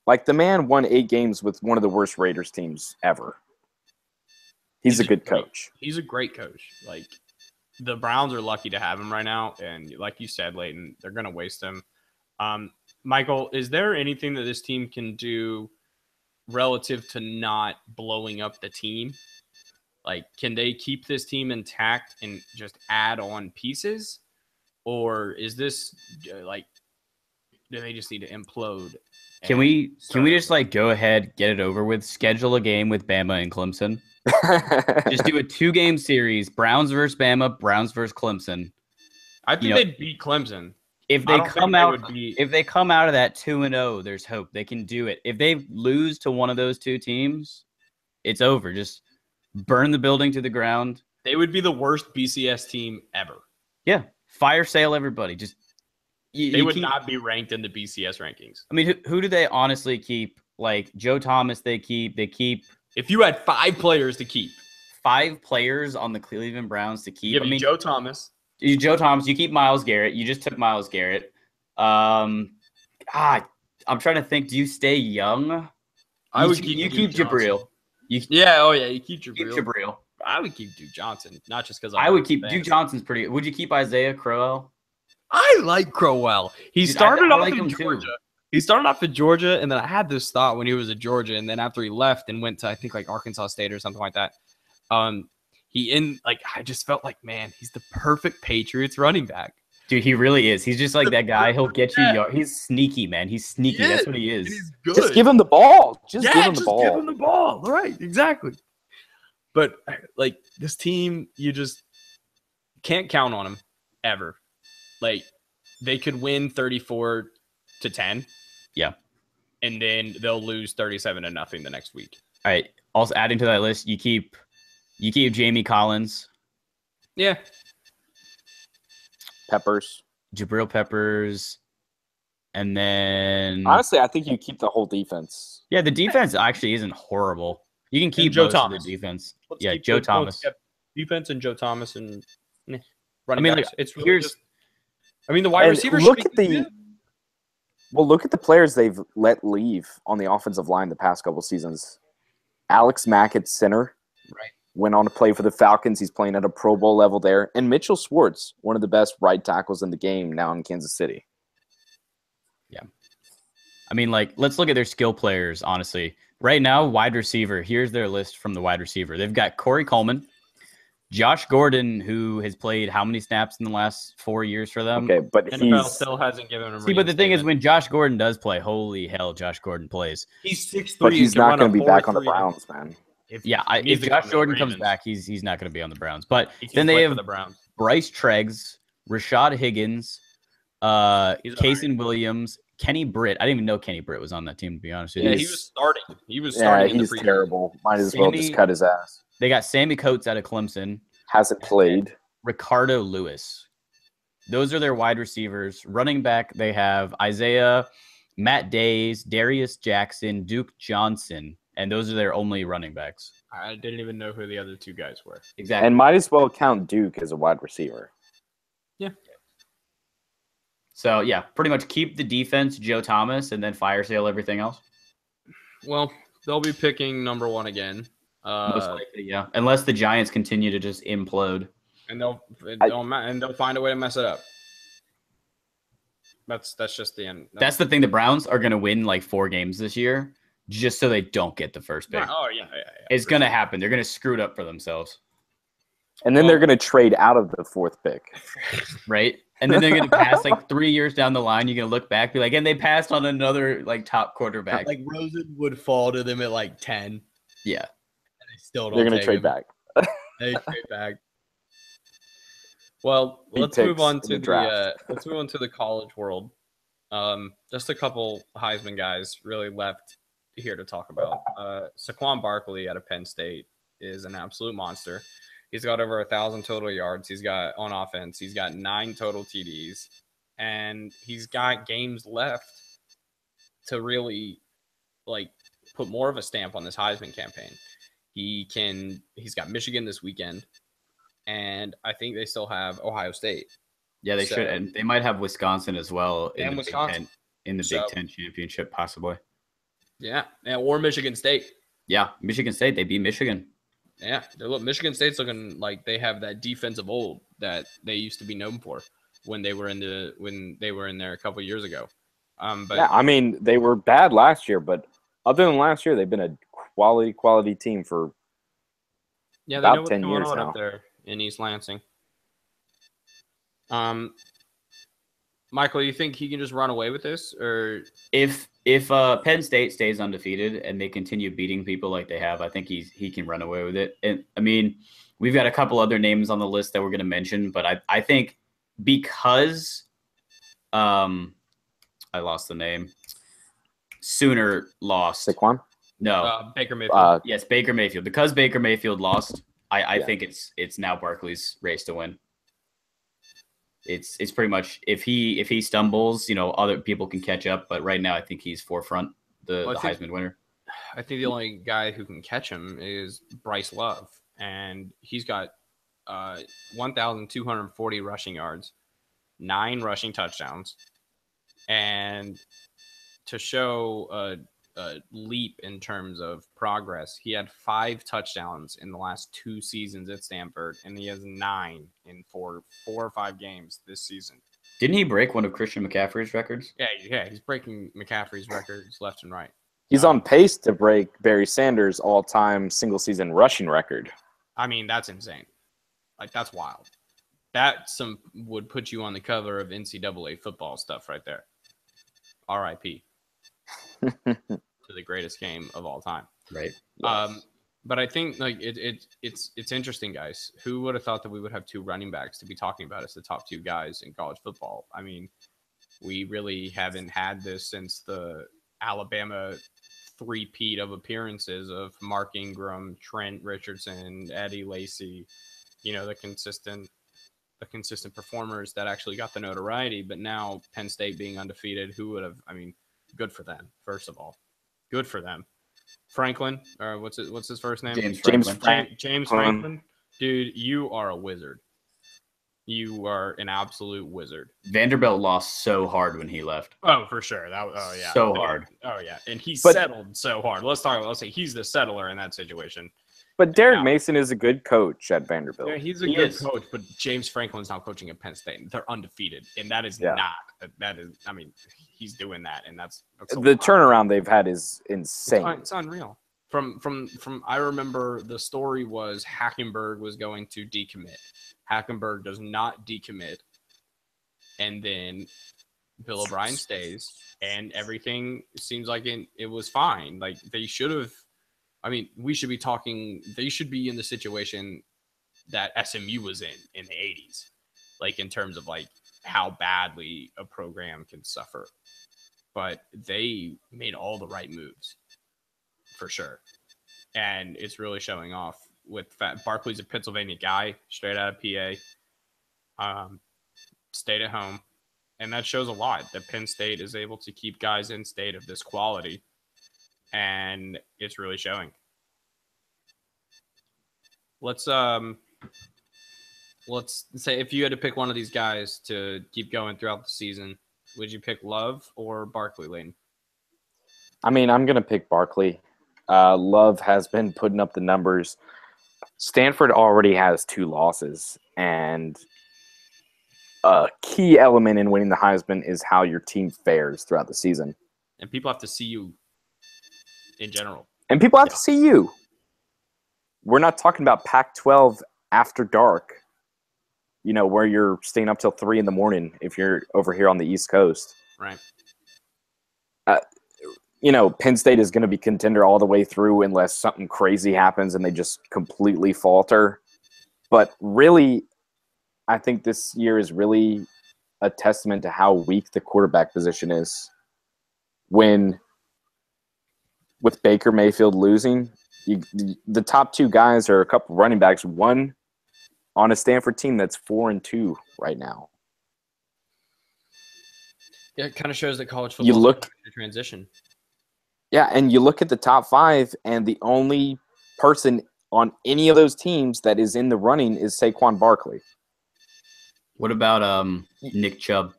Like, the man won 8 games with one of the worst Raiders teams ever. He's a good coach. He's a great coach. Like, the Browns are lucky to have him right now. And like you said, Leighton, they're going to waste him. Michael, is there anything that this team can do relative to not blowing up the team? Like, can they keep this team intact and just add on pieces? Or is this like, do they just need to implode? Can we just like go ahead, get it over with, schedule a game with Bama and Clemson? Just do a 2-game series: Browns versus Bama, Browns versus Clemson. I think they'd beat Clemson. If they come out of that 2-0, there's hope. They can do it. If they lose to one of those two teams, it's over. Just burn the building to the ground. They would be the worst BCS team ever. Yeah, fire sale everybody. Just they would not be ranked in the BCS rankings. I mean, who do they honestly keep? Like Joe Thomas, they keep. If you had 5 players to keep, 5 players on the Cleveland Browns to keep. I mean, Joe Thomas. Joe Thomas, you keep Myles Garrett. You just took Myles Garrett. I'm trying to think. Do you stay young? I would keep Jabril. You keep Jabril. I would keep Duke Johnson, not just because I would keep Duke Johnson's pretty. Would you keep Isaiah Crowell? I like Crowell. He started off in Georgia. He started off at Georgia, and then I had this thought when he was at Georgia, and then after he left and went to, I think, like Arkansas State or something like that, I just felt like, man, he's the perfect Patriots running back. Dude, he really is. He's just like that guy. He'll get you. He's sneaky, man. He's sneaky. That's what he is. He's good. Just give him the ball. Give him the ball. Give him the ball. Right, exactly. But like this team, you just can't count on them ever. Like they could win 34-10. Yeah. And then they'll lose 37-0 the next week. All right. Also adding to that list, you keep Jamie Collins. Yeah. Peppers. Jabril Peppers. And then honestly, I think you keep the whole defense. Yeah, the defense actually isn't horrible. You can keep Joe Thomas. The defense. Let's Joe Thomas. Defense and Joe Thomas and running backs. Like, it's really the wide receivers. Look at the players they've let leave on the offensive line the past couple seasons. Alex Mack at center. Right. Went on to play for the Falcons. He's playing at a Pro Bowl level there. And Mitchell Schwartz, one of the best right tackles in the game now in Kansas City. Yeah. I mean, like, let's look at their skill players, honestly. Right now, wide receiver. Here's their list from the wide receiver. They've got Corey Coleman, Josh Gordon, who has played how many snaps in the last 4 years for them? Okay, but NFL still hasn't given him. See, but the thing is, when Josh Gordon does play, holy hell, Josh Gordon plays. He's 6'3", but he's not going to be back on the Browns, man. If Josh Gordon comes back, he's not going to be on the Browns. But then they have Bryce Treggs, Rashad Higgins, Kason Williams, Kenny Britt. I didn't even know Kenny Britt was on that team, to be honest with you. Yeah, he was starting. He was starting. He's terrible. Might as well just cut his ass. They got Sammy Coates out of Clemson. Hasn't played. Ricardo Lewis. Those are their wide receivers. Running back, they have Isaiah, Matt Days, Darius Jackson, Duke Johnson. And those are their only running backs. I didn't even know who the other 2 guys were. Exactly. And might as well count Duke as a wide receiver. Yeah. So, yeah, pretty much keep the defense, Joe Thomas, and then fire sale everything else. Well, they'll be picking number 1 again. Most likely, yeah. Unless the Giants continue to just implode. And they'll find a way to mess it up. That's just the end. That's the thing. The Browns are going to win like 4 games this year just so they don't get the first pick. Oh, yeah. It's going to happen. They're going to screw it up for themselves. And then they're going to trade out of the 4th pick. Right? And then they're going to pass like 3 years down the line. You're going to look back, be like, and they passed on another like top quarterback. Like Rosen would fall to them at like 10. Yeah. And they still don't. They're going to trade back. They trade back. Well, let's move on to the college world. Just a couple Heisman guys really left here to talk about. Saquon Barkley out of Penn State is an absolute monster. He's got over 1,000 total yards. He's got on offense. He's got 9 total TDs, and he's got games left to really like put more of a stamp on this Heisman campaign. He's got Michigan this weekend, and I think they still have Ohio State. Yeah, they should, and they might have Wisconsin as well in the Big Ten championship, possibly. Yeah, or Michigan State. Yeah, Michigan State. They beat Michigan. Yeah, Michigan State's looking like they have that defense of old that they used to be known for when they were in there a couple of years ago. But yeah, I mean they were bad last year, but other than last year, they've been a quality team for Yeah, they about know what's 10 going years on now. up there in East Lansing. Michael, you think he can just run away with this, or If Penn State stays undefeated and they continue beating people like they have, I think he can run away with it. And I mean, we've got a couple other names on the list that we're going to mention, but I think because I lost the name. Sooner lost. Saquon? No. Baker Mayfield? Yes, Baker Mayfield. Because Baker Mayfield lost, I Yeah. think it's now Barkley's race to win. It's pretty much if he stumbles, other people can catch up. But right now, I think he's forefront, the Heisman winner. I think the only guy who can catch him is Bryce Love, and he's got 1,240 rushing yards, 9 rushing touchdowns, and to show a leap in terms of progress, he had 5 touchdowns in the last 2 seasons at Stanford, and he has 9 in 4 or 5 games this season. Didn't he break one of Christian McCaffrey's records? Yeah, he's breaking McCaffrey's records left and right. He's on pace to break Barry Sanders' all-time single-season rushing record. I mean, that's insane. Like, that's wild. That would put you on the cover of NCAA football stuff right there. R.I.P. to the greatest game of all time. Right. But I think like it's interesting, guys. Who would have thought that we would have 2 running backs to be talking about as the top 2 guys in college football? I mean, we really haven't had this since the Alabama three-peat of appearances of Mark Ingram, Trent Richardson, Eddie Lacy, the consistent performers that actually got the notoriety. But now Penn State being undefeated, who would have? I mean, good for them. First of all, good for them. Franklin, or what's his first name? James Franklin. Dude, you are a wizard. You are an absolute wizard. Vanderbilt lost so hard when he left. Oh, for sure. So hard. Oh yeah, and he settled so hard. Let's say he's the settler in that situation. But Derek Mason is a good coach at Vanderbilt. Yeah, he's a good coach, but James Franklin's now coaching at Penn State. They're undefeated, and that is not. That is, I mean, he's doing that, and that's the turnaround they've had is insane. It's unreal. From I remember the story was Hackenberg was going to decommit. Hackenberg does not decommit, and then Bill O'Brien stays, and everything seems like it was fine. Like they should have. I mean, we should be talking. They should be in the situation that SMU was in the 80s, like in terms of like how badly a program can suffer. But they made all the right moves, for sure, and it's really showing off. With Barkley's a Pennsylvania guy, straight out of PA, stayed at home, and that shows a lot. That Penn State is able to keep guys in state of this quality. And it's really showing. Let's say if you had to pick one of these guys to keep going throughout the season, would you pick Love or Barkley, Layton? I mean, I'm gonna pick Barkley. Love has been putting up the numbers. Stanford already has 2 losses, and a key element in winning the Heisman is how your team fares throughout the season. And people have to see you. In general. And people have to see you. We're not talking about Pac-12 after dark, where you're staying up till 3 a.m. if you're over here on the East Coast. Right. Penn State is going to be contender all the way through unless something crazy happens and they just completely falter. But really, I think this year is really a testament to how weak the quarterback position is. With Baker Mayfield losing, the top 2 guys are a couple running backs, one on a Stanford team that's 4-2 right now. Yeah, it kind of shows that college football is a transition. Yeah, and you look at the top 5, and the only person on any of those teams that is in the running is Saquon Barkley. What about Nick Chubb?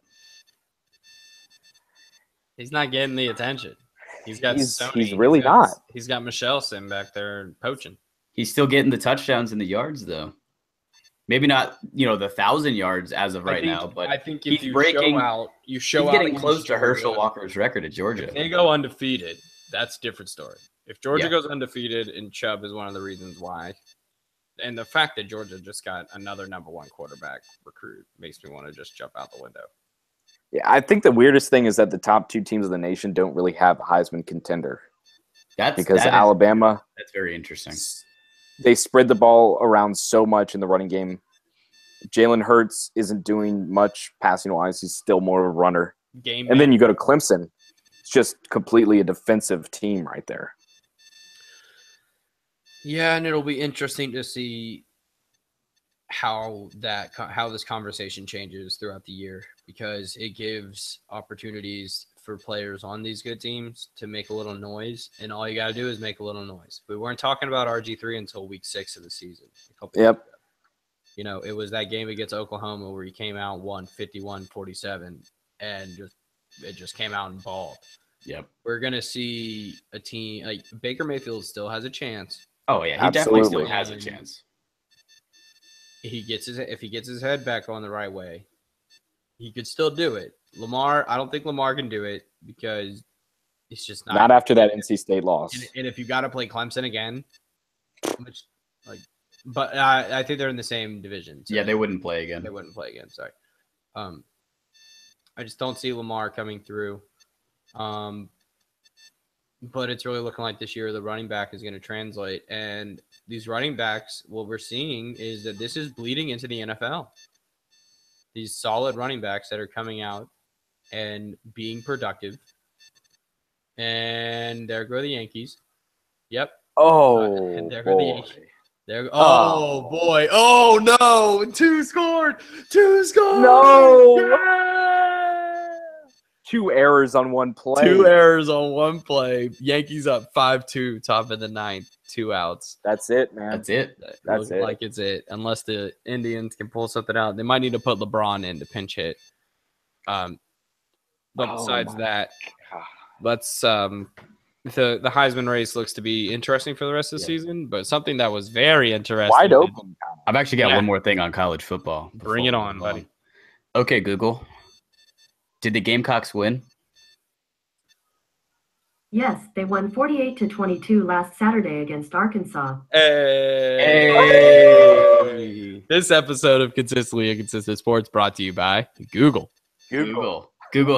He's not getting the attention. He's got Sony. He's really not. He's got Michelle sitting back there poaching. He's still getting the touchdowns and the yards, though. Maybe not, the 1,000 yards as of right now, but I think if you show out, he's getting close to Herschel Walker's record at Georgia. If they go undefeated, that's a different story. If Georgia goes undefeated and Chubb is one of the reasons why, and the fact that Georgia just got another number 1 quarterback recruit makes me want to just jump out the window. Yeah, I think the weirdest thing is that the top 2 teams of the nation don't really have a Heisman contender. Because Alabama, that's very interesting. They spread the ball around so much in the running game. Jalen Hurts isn't doing much passing wise. He's still more of a runner. And then you go to Clemson. It's just completely a defensive team right there. Yeah, and it'll be interesting to see how this conversation changes throughout the year, because it gives opportunities for players on these good teams to make a little noise, and all you got to do is make a little noise. We weren't talking about RG3 until week 6 of the season. Yep. You know, it was that game against Oklahoma where he came out, won 51-47, and it just came out and balled. Yep. We're going to see a team like Baker Mayfield still has a chance. Oh, yeah. He definitely still has a chance. If he gets his head back on the right way, he could still do it. Lamar, I don't think Lamar can do it because it's just not after that NC State loss. And if you got to play Clemson again, but I think they're in the same division. So they wouldn't play again. They wouldn't play again. Sorry. I just don't see Lamar coming through. But it's really looking like this year the running back is going to translate. And these running backs, what we're seeing is that this is bleeding into the NFL. These solid running backs that are coming out and being productive. And there go the Yankees. Yep. Oh, there go the Yankees. Boy. Oh, no. 2 scored. No. Yeah! 2 errors on one play. 2 errors on one play. Yankees up 5-2, top of the 9th, 2 outs. That's it, man. That's it. That's it. Like it's it. Unless the Indians can pull something out, they might need to put LeBron in to pinch hit. But besides that, let's the Heisman race looks to be interesting for the rest of the season. But something that was very interesting, wide open. I've actually got one more thing on college football. Bring it on, buddy. Okay, Google. Did the Gamecocks win? Yes, they won 48-22 last Saturday against Arkansas. Hey. This episode of Consistently Inconsistent Sports brought to you by Google. Google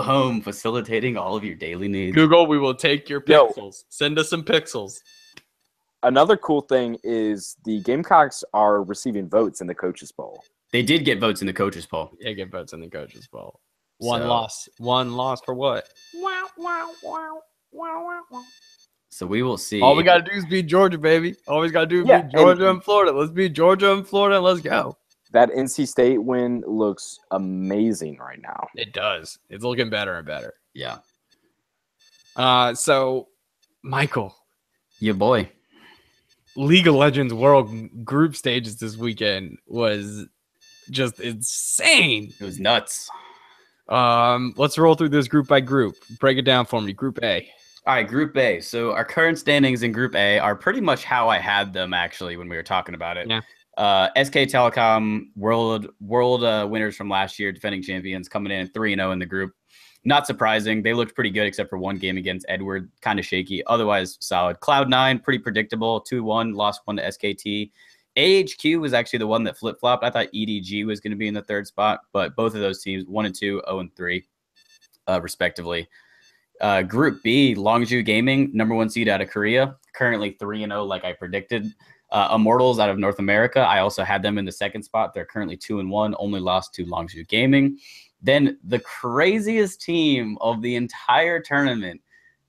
Home, facilitating all of your daily needs. Google, we will take your pixels. Send us some pixels. Another cool thing is the Gamecocks are receiving votes in the Coaches Poll. They did get votes in the Coaches Poll. They get votes in the Coaches Poll. One loss for what? So we will see. All we got to do is beat Georgia, baby. All we got to do is beat Georgia and Florida. Let's beat Georgia and Florida and let's go. That NC State win looks amazing right now. It does. It's looking better and better. Yeah. So, Michael. Your boy. League of Legends World group stages this weekend was just insane. It was nuts. Let's roll through this group by group. Break it down for me. Group A. All right, Group A. So our current standings in Group A are pretty much how I had them actually when we were talking about it. Yeah. SK Telecom, world winners from last year, defending champions, coming in 3-0 in the group. Not surprising. They looked pretty good except for one game against Edward, kind of shaky. Otherwise, solid. Cloud9, pretty predictable. 2-1, lost 1 to SKT. AHQ was actually the one that flip-flopped. I thought EDG was going to be in the 3rd spot, but both of those teams, 1-2, 0-3, respectively. Group B, Longju Gaming, number 1 seed out of Korea, currently 3-0 like I predicted. Immortals out of North America, I also had them in the 2nd spot. They're currently 2-1, only lost to Longju Gaming. Then the craziest team of the entire tournament,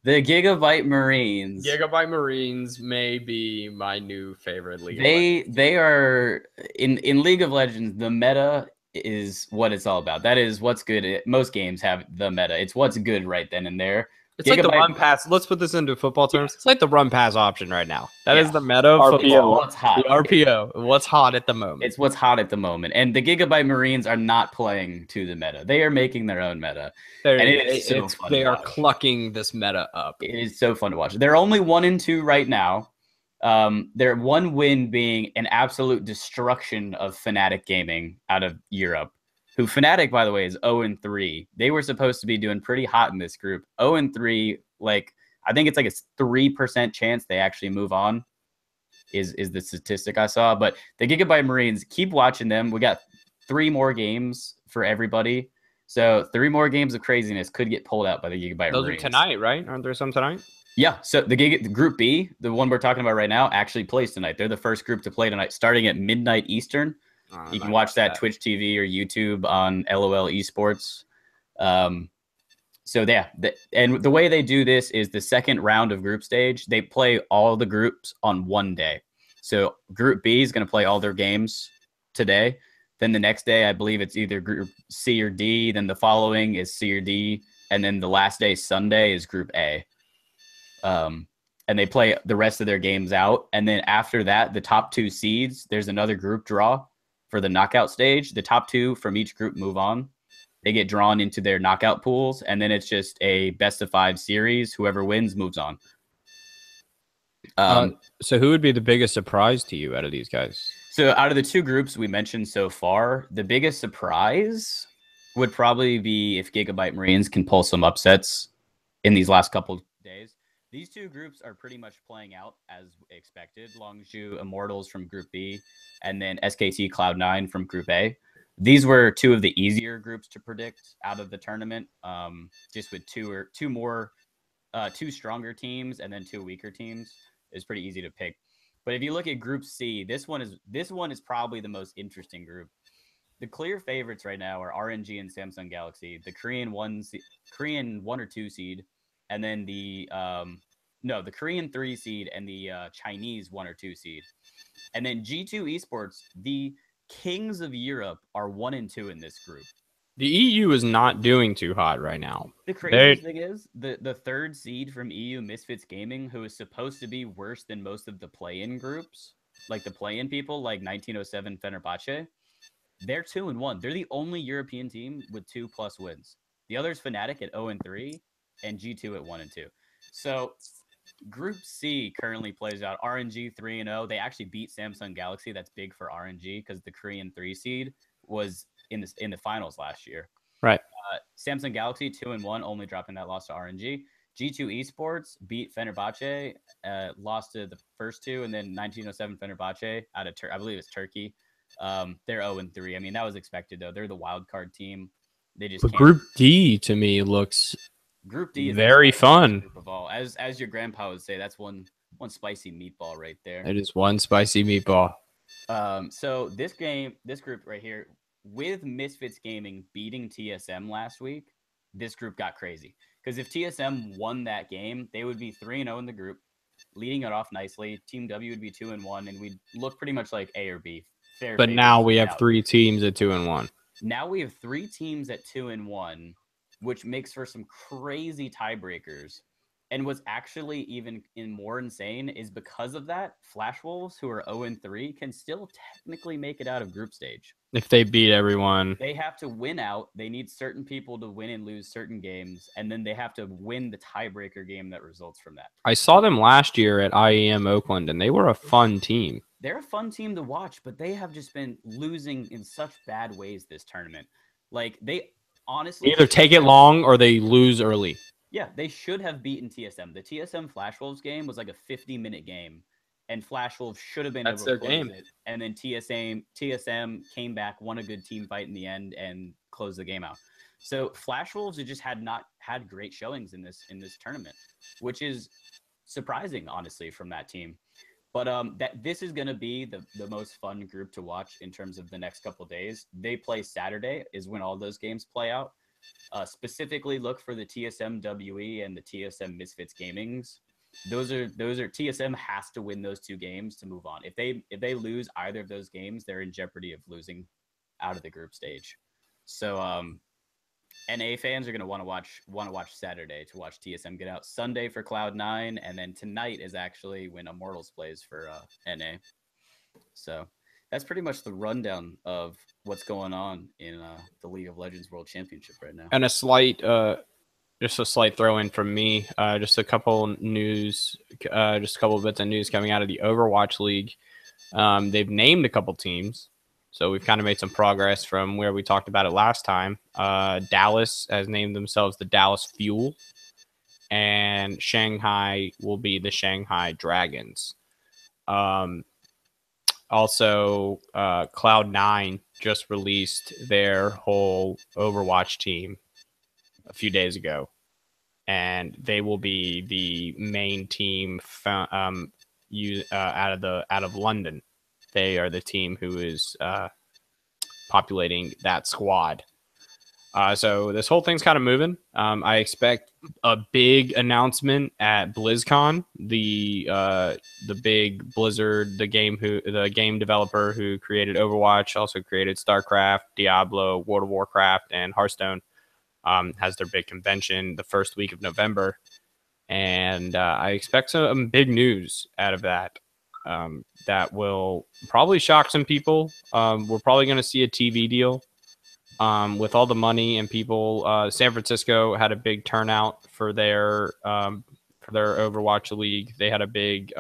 the Gigabyte Marines. Gigabyte Marines may be my new favorite League of Legends. They are in League of Legends, the meta is what it's all about. That is what's good. Most games have the meta. It's what's good right then and there. It's like the run pass. Let's put this into football terms. It's like the run pass option right now. That is the meta of football. What's hot. The RPO. What's hot at the moment. It's what's hot at the moment. And the Gigabyte Marines are not playing to the meta. They are making their own meta. They are clucking this meta up. It is so fun to watch. They're only 1-2 right now. Their one win being an absolute destruction of Fnatic Gaming out of Europe. Who Fnatic, by the way, is 0-3. They were supposed to be doing pretty hot in this group. 0-3, like I think it's like a 3% chance they actually move on. Is the statistic I saw. But the Gigabyte Marines, keep watching them. We got 3 more games for everybody. So 3 more games of craziness could get pulled out by the Gigabyte Those Marines. are tonight, right? Aren't there some tonight? Yeah. So the Group B, the one we're talking about right now, actually plays tonight. They're the first group to play tonight, starting at midnight Eastern. You can watch that Twitch TV or YouTube on LOL Esports. So yeah, and the way they do this is the second round of group stage, they play all the groups on one day. So Group B is going to play all their games today. Then the next day, I believe it's either Group C or D. Then the following is C or D. And then the last day, Sunday, is Group A. And they play the rest of their games out. And then after that, the top 2 seeds, there's another group draw for the knockout stage. The top 2 from each group move on. They get drawn into their knockout pools, and then it's just a best-of-5 series. Whoever wins moves on. So who would be the biggest surprise to you out of these guys? So out of the 2 groups we mentioned so far, the biggest surprise would probably be if Gigabyte Marines can pull some upsets in these last couple days. These 2 groups are pretty much playing out as expected. Longzhu Immortals from Group B, and then SKT Cloud9 from Group A. These were 2 of the easier groups to predict out of the tournament, just with 2 stronger teams and then 2 weaker teams. It's pretty easy to pick. But if you look at Group C, this one is probably the most interesting group. The clear favorites right now are RNG and Samsung Galaxy, the Korean 1 or 2 seed, and then the Korean 3 seed and the Chinese 1 or 2 seed. And then G2 Esports, the Kings of Europe, are 1 and 2 in this group. The EU is not doing too hot right now. The craziest thing is the 3rd seed from EU, Misfits Gaming, who is supposed to be worse than most of the play-in groups, like the play-in people, like 1907 Fenerbahce. They're 2 and 1. They're the only European team with 2+ wins. The other's Fnatic at 0 and 3, and G2 at 1 and 2. So Group C currently plays out RNG 3 and 0. They actually beat Samsung Galaxy. That's big for RNG because the Korean 3 seed was in the finals last year. Right. Samsung Galaxy 2 and 1, only dropping that loss to RNG. G2 Esports beat Fenerbahce, lost to the first 2, and then 1907 Fenerbahce out of I believe it's Turkey. They're 0 and 3. I mean, that was expected though. They're the wild card team. They just Group D to me looks Group D is very fun. Group of all. As your grandpa would say, that's one spicy meatball right there. It is one spicy meatball. So this group right here, with Misfits Gaming beating TSM last week, this group got crazy. Because if TSM won that game, they would be 3-0 in the group, leading it off nicely. Team W would be 2 and 1, and we'd look pretty much like A or B. But now we have 3 teams at 2 and 1. Now we have 3 teams at 2 and 1, which makes for some crazy tiebreakers. And what's actually even more insane is because of that, Flash Wolves, who are 0 and 3, can still technically make it out of group stage. If they beat everyone. They have to win out. They need certain people to win and lose certain games, and then they have to win the tiebreaker game that results from that. I saw them last year at IEM Oakland, and they were a fun team. They're a fun team to watch, but they have just been losing in such bad ways this tournament. Like, they honestly either take it long or they lose early. Yeah, they should have beaten TSM. The TSM Flash Wolves game was like a 50-minute game, and Flash Wolves should have been able to close it. And then TSM came back, won a good team fight in the end, and closed the game out. So Flash Wolves just had not had great showings in this tournament, which is surprising, honestly, from that team. But this is going to be the most fun group to watch in terms of the next couple of days. They play Saturday is when all those games play out. Specifically, look for the TSM WE and the TSM Misfits Gamings. Those are TSM has to win those 2 games to move on. If they lose either of those games, they're in jeopardy of losing out of the group stage. So NA fans are going to want to watch Saturday to watch TSM get out. Sunday for Cloud9, and then tonight is actually when Immortals plays for NA. So that's pretty much the rundown of what's going on in the League of Legends World Championship right now. And a slight throw in from me. Just a couple bits of news coming out of the Overwatch League. They've named a couple teams, so we've kind of made some progress from where we talked about it last time. Dallas has named themselves the Dallas Fuel. and Shanghai will be the Shanghai Dragons. Also, Cloud9 just released their whole Overwatch team a few days ago, and they will be the main team out of London. They are the team who is populating that squad. So this whole thing's kind of moving. I expect a big announcement at BlizzCon. The big Blizzard, the game developer who created Overwatch, also created StarCraft, Diablo, World of Warcraft, and Hearthstone, has their big convention the first week of November, and I expect some big news out of that. That will probably shock some people. We're probably going to see a TV deal. With all the money and people, San Francisco had a big turnout for their Overwatch League. They had a big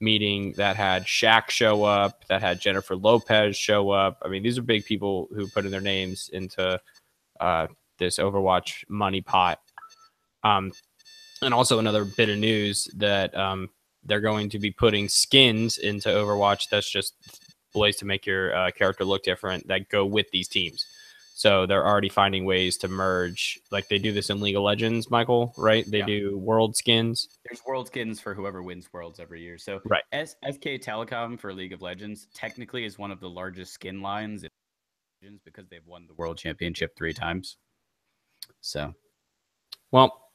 meeting that had Shaq show up, that had Jennifer Lopez show up. I mean, these are big people who put in their names into this Overwatch money pot. And also another bit of news that they're going to be putting skins into Overwatch. That's just ways to make your character look different that go with these teams. So they're already finding ways to merge, like they do this in League of Legends, Michael, right? They do world skins. There's world skins for whoever wins worlds every year. So right. SK Telecom for League of Legends technically is one of the largest skin lines in Legends because they've won the world championship 3 times. So, well,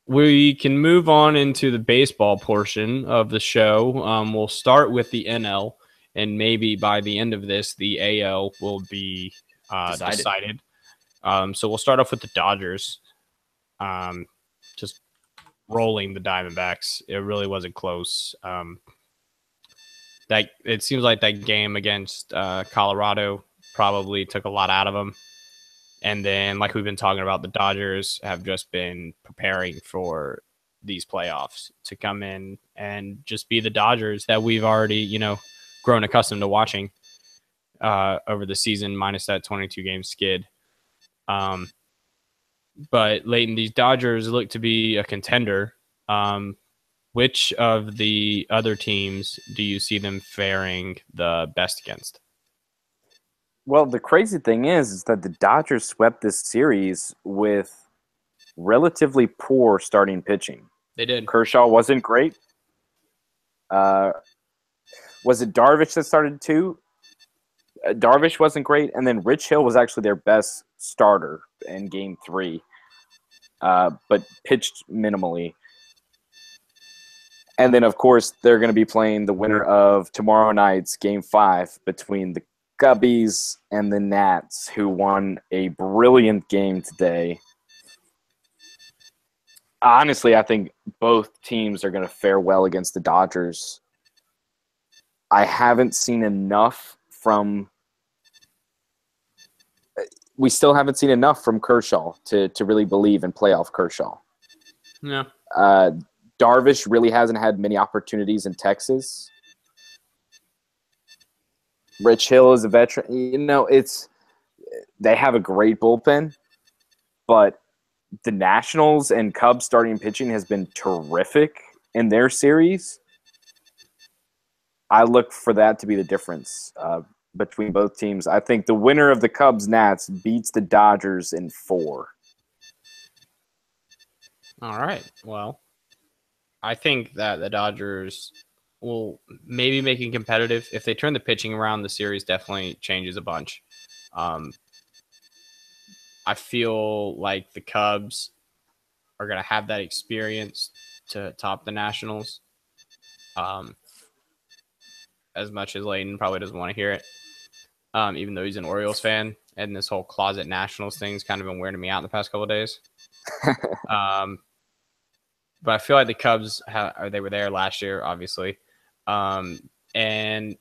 we can move on into the baseball portion of the show. We'll start with the NL. And maybe by the end of this, the AL will be decided. So we'll start off with the Dodgers. Just rolling the Diamondbacks. It really wasn't close. That it seems like that game against Colorado probably took a lot out of them. And then, like we've been talking about, the Dodgers have just been preparing for these playoffs to come in and just be the Dodgers that we've already, grown accustomed to watching over the season, minus that 22-game skid. But Leighton, these Dodgers look to be a contender. Which of the other teams do you see them faring the best against? Well, the crazy thing is that the Dodgers swept this series with relatively poor starting pitching. They did. Kershaw wasn't great. Was it Darvish that started too? Darvish wasn't great, and then Rich Hill was actually their best starter in Game 3, but pitched minimally. And then, of course, they're going to be playing the winner of tomorrow night's Game 5 between the Cubbies and the Nats, who won a brilliant game today. Honestly, I think both teams are going to fare well against the Dodgers. I haven't seen enough from – we still haven't seen enough from Kershaw to really believe in playoff Kershaw. Yeah. Darvish really hasn't had many opportunities in Texas. Rich Hill is a veteran. They have a great bullpen, but the Nationals and Cubs starting pitching has been terrific in their series. I look for that to be the difference between both teams. I think the winner of the Cubs-Nats beats the Dodgers in 4. All right. Well, I think that the Dodgers will maybe make it competitive. If they turn the pitching around, the series definitely changes a bunch. I feel like the Cubs are going to have that experience to top the Nationals. As much as Leighton probably doesn't want to hear it, even though he's an Orioles fan, and this whole closet Nationals thing's kind of been weirding me out the past couple of days. But I feel like the Cubs, they were there last year, obviously. And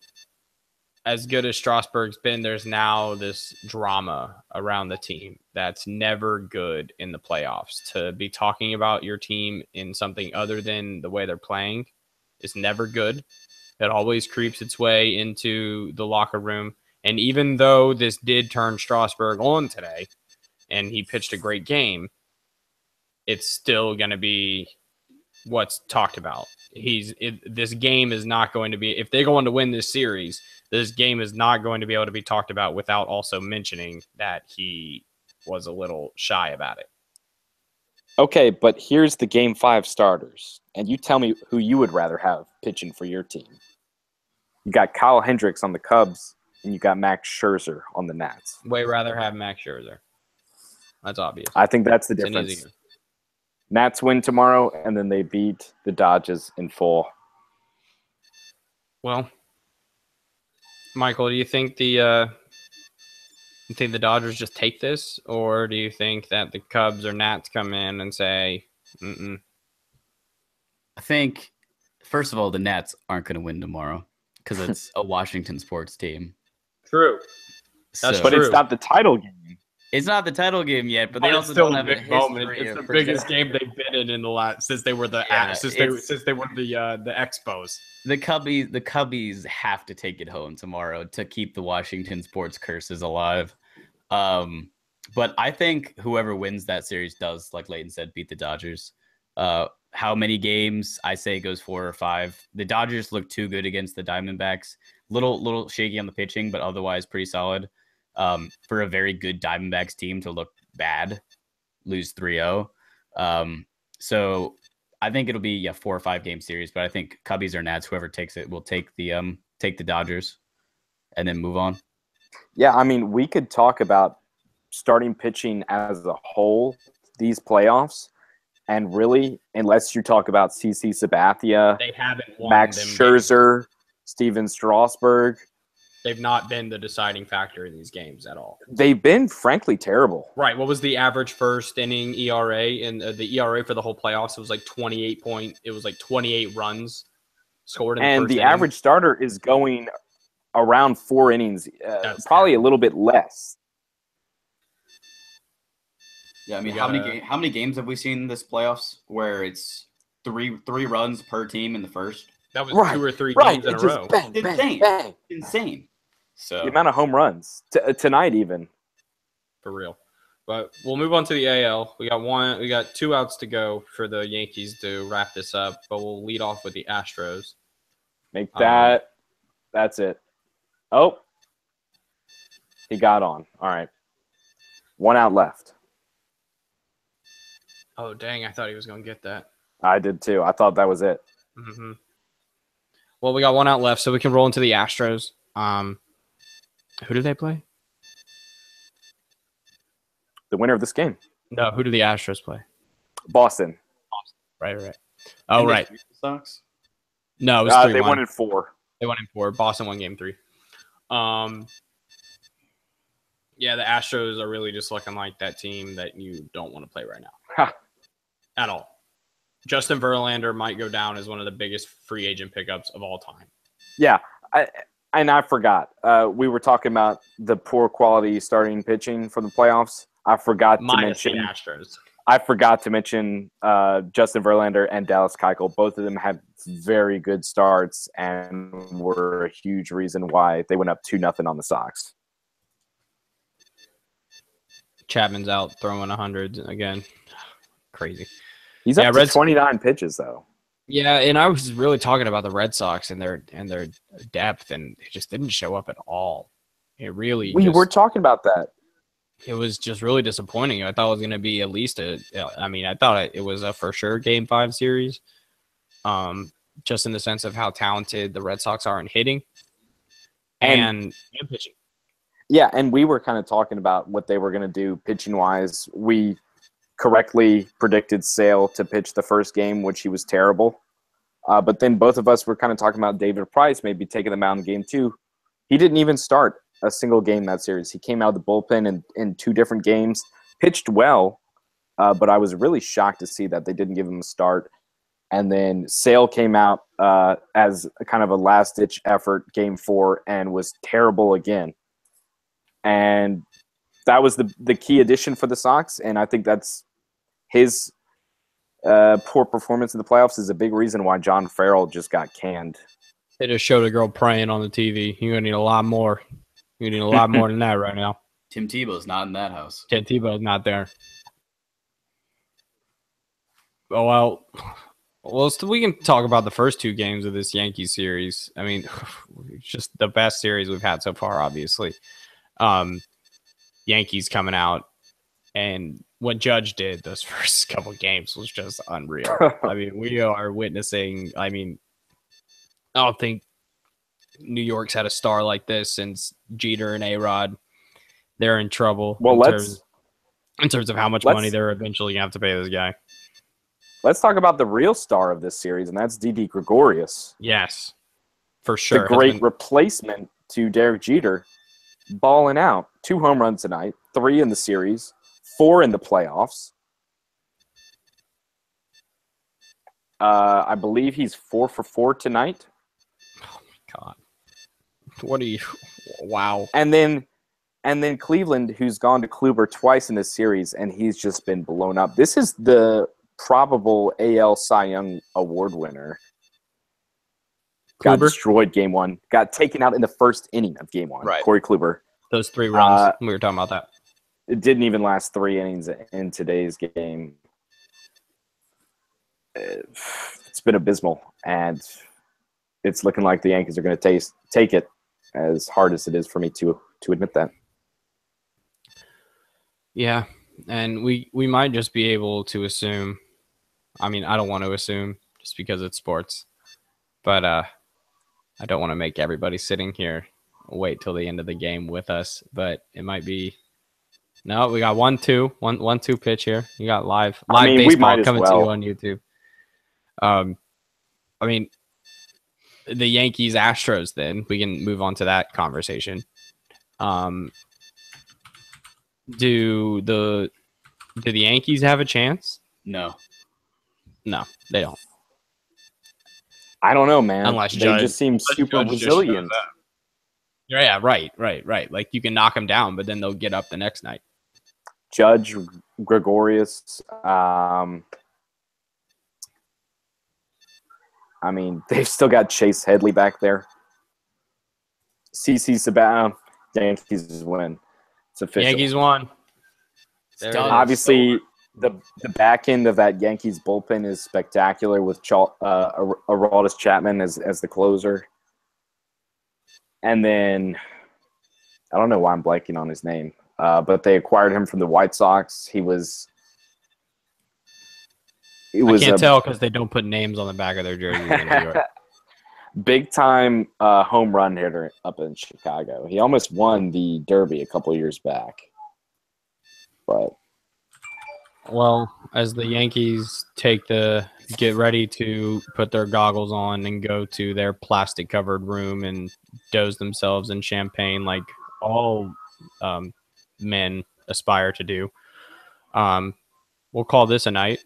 as good as Strasburg's been, there's now this drama around the team that's never good in the playoffs. To be talking about your team in something other than the way they're playing is never good. It always creeps its way into the locker room. And even though this did turn Strasburg on today and he pitched a great game, it's still going to be what's talked about. This game is not going to be, if they go on to win this series, this game is not going to be able to be talked about without also mentioning that he was a little shy about it. Okay, but here's the Game 5 starters, and you tell me who you would rather have pitching for your team. You got Kyle Hendricks on the Cubs, and you got Max Scherzer on the Nats. Way rather have Max Scherzer. That's obvious. I think that's the It's an difference. easy. Nats win tomorrow, and then they beat the Dodgers in full. Well, Michael, do you think the Dodgers just take this, or do you think that the Cubs or Nats come in and say, "Mm-mm"? I think, first of all, the Nats aren't going to win tomorrow because it's a Washington sports team. True. That's So- But true. it's not the title game. It's not the title game yet, but they But also it's still don't a have a big moment. history It's of the biggest protecting- game they've been in the last since they were the Yeah, since it's- they were the Expos. The Cubbies have to take it home tomorrow to keep the Washington sports curses alive. But I think whoever wins that series does, like Leighton said, beat the Dodgers. How many games? I say it goes 4 or 5. The Dodgers look too good against the Diamondbacks. Little shaky on the pitching, but otherwise pretty solid. For a very good Diamondbacks team to look bad, lose 3-0. So I think it'll be a 4 or 5 game series, but I think Cubbies or Nats, whoever takes it, will take the Dodgers and then move on. Yeah, I mean, we could talk about starting pitching as a whole these playoffs, and really, unless you talk about CC Sabathia, They haven't won Max them games. Scherzer, Steven Strasburg, They've not been the deciding factor in these games at all. they've been frankly terrible. Right. What was the average first inning ERA? And the ERA for the whole playoffs, it was like 28 runs scored in the And first the inning. average starter is going around 4 innings, That's probably terrible. a little bit less. Yeah, I mean, We how gotta- many games have we seen this playoffs where it's three runs per team in the first? That was Right, 2 or 3 Right, games in it a just row. bang, It's bang, insane. bang. Insane. So The amount of home runs tonight, even. For real. But we'll move on to the AL. We got 2 outs to go for the Yankees to wrap this up, but we'll lead off with the Astros. Make that. That's it. Oh, he got on. All right, 1 out left. Oh, dang. I thought he was going to get that. I did too. I thought that was it. Mm-hmm. Well, we got 1 out left, so we can roll into the Astros. Who do they play? The winner of this game, No, who do the Astros play? Boston. Right. Oh, right. Sox. No, it was 3-1. They won in 4. They won in 4. Boston won game 3. Yeah, the Astros are really just looking like that team that you don't want to play right now. Ha. At all. Justin Verlander might go down as one of the biggest free agent pickups of all time. Yeah, I forgot. We were talking about the poor quality starting pitching for the playoffs. I forgot Minus to the mention. Astros. I forgot to mention Justin Verlander and Dallas Keuchel. Both of them had very good starts and were a huge reason why they went up 2-0 on the Sox. Chapman's out throwing 100 again. Crazy. He's up Yeah, to Reds- 29 pitches though. Yeah, and I was really talking about the Red Sox and their depth, and it just didn't show up at all. It really We were talking about that. it was just really disappointing. I thought it was going to be at least I thought it was a for sure Game 5 series. Just in the sense of how talented the Red Sox are in hitting and pitching. Yeah, and we were kind of talking about what they were going to do pitching wise. We correctly predicted Sale to pitch the first game, which he was terrible. But then both of us were kind of talking about David Price maybe taking them out in game 2. He didn't even start a single game that series. He came out of the bullpen in 2 different games, pitched well, but I was really shocked to see that they didn't give him a start. And then Sale came out as a kind of a last-ditch effort, game 4, and was terrible again. And that was the key addition for the Sox, and I think that's his poor performance in the playoffs is a big reason why John Farrell just got canned. They just showed a girl praying on the TV. You're going to need a lot more. You need a lot more than that right now. Tim Tebow's not in that house. Ted Tebow's not there. Well, we can talk about the first two games of this Yankees series. I mean, it's just the best series we've had so far, obviously. Yankees coming out, and what Judge did those first couple games was just unreal. I mean, we are witnessing. I mean, I don't think New York's had a star like this since Jeter and A-Rod. They're in trouble. Well, in terms of how much money they're eventually gonna have to pay this guy. Let's talk about the real star of this series, and that's Didi Gregorius. Yes, for sure. The great replacement to Derek Jeter, balling out. 2 home runs tonight, 3 in the series, 4 in the playoffs. I believe he's 4 for 4 tonight. Oh my God! What are you? Wow. And then Cleveland, who's gone to Kluber twice in this series, and he's just been blown up. This is the probable AL Cy Young Award winner. Got destroyed game 1. Got taken out in the first inning of game 1. Right. Corey Kluber. Those 3 runs. We were talking about that. It didn't even last 3 innings in today's game. It's been abysmal, and it's looking like the Yankees are going to take it, as hard as it is for me to admit that. Yeah, and we might just be able to assume. I mean, I don't want to assume just because it's sports, but I don't want to make everybody sitting here wait till the end of the game with us. But it might be. No, we got 1-2 pitch here. You got live baseball coming to you on YouTube. I mean, the Yankees Astros. Then we can move on to that conversation. Do the Yankees have a chance? No, they don't. I don't know, man. Unless they Judge, just seem super resilient. Yeah, right. Like you can knock them down, but then they'll get up the next night. Judge, Gregorius. I mean, they've still got Chase Headley back there. CC Sabathia. Yankees win. It's official. Yankees won. Obviously, the back end of that Yankees bullpen is spectacular with Aroldis Chapman as the closer. And then, I don't know why I'm blanking on his name, but they acquired him from the White Sox. I can't tell because they don't put names on the back of their jerseys in New York. Big-time home run hitter up in Chicago. He almost won the Derby a couple years back. But well, as the Yankees get ready to put their goggles on and go to their plastic-covered room and douse themselves in champagne like all men aspire to do, we'll call this a night.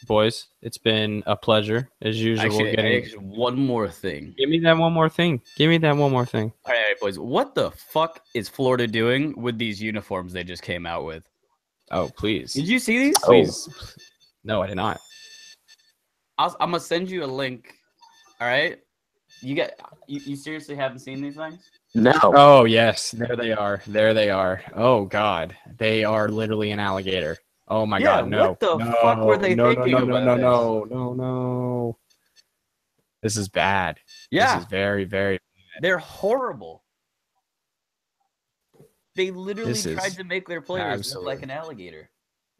Boys, it's been a pleasure as usual. Actually, one more thing. Give me that one more thing. All right, boys. What the fuck is Florida doing with these uniforms they just came out with? Oh, please. Did you see these? Please. No, I did not. I'm gonna send you a link. All right. You seriously haven't seen these things? no. Oh yes, there they are. Oh God, they are literally an alligator. Oh my God, no. What the fuck were they thinking about this? No. This is bad. Yeah. This is very, very bad. They're horrible. They literally tried to make their players look like an alligator.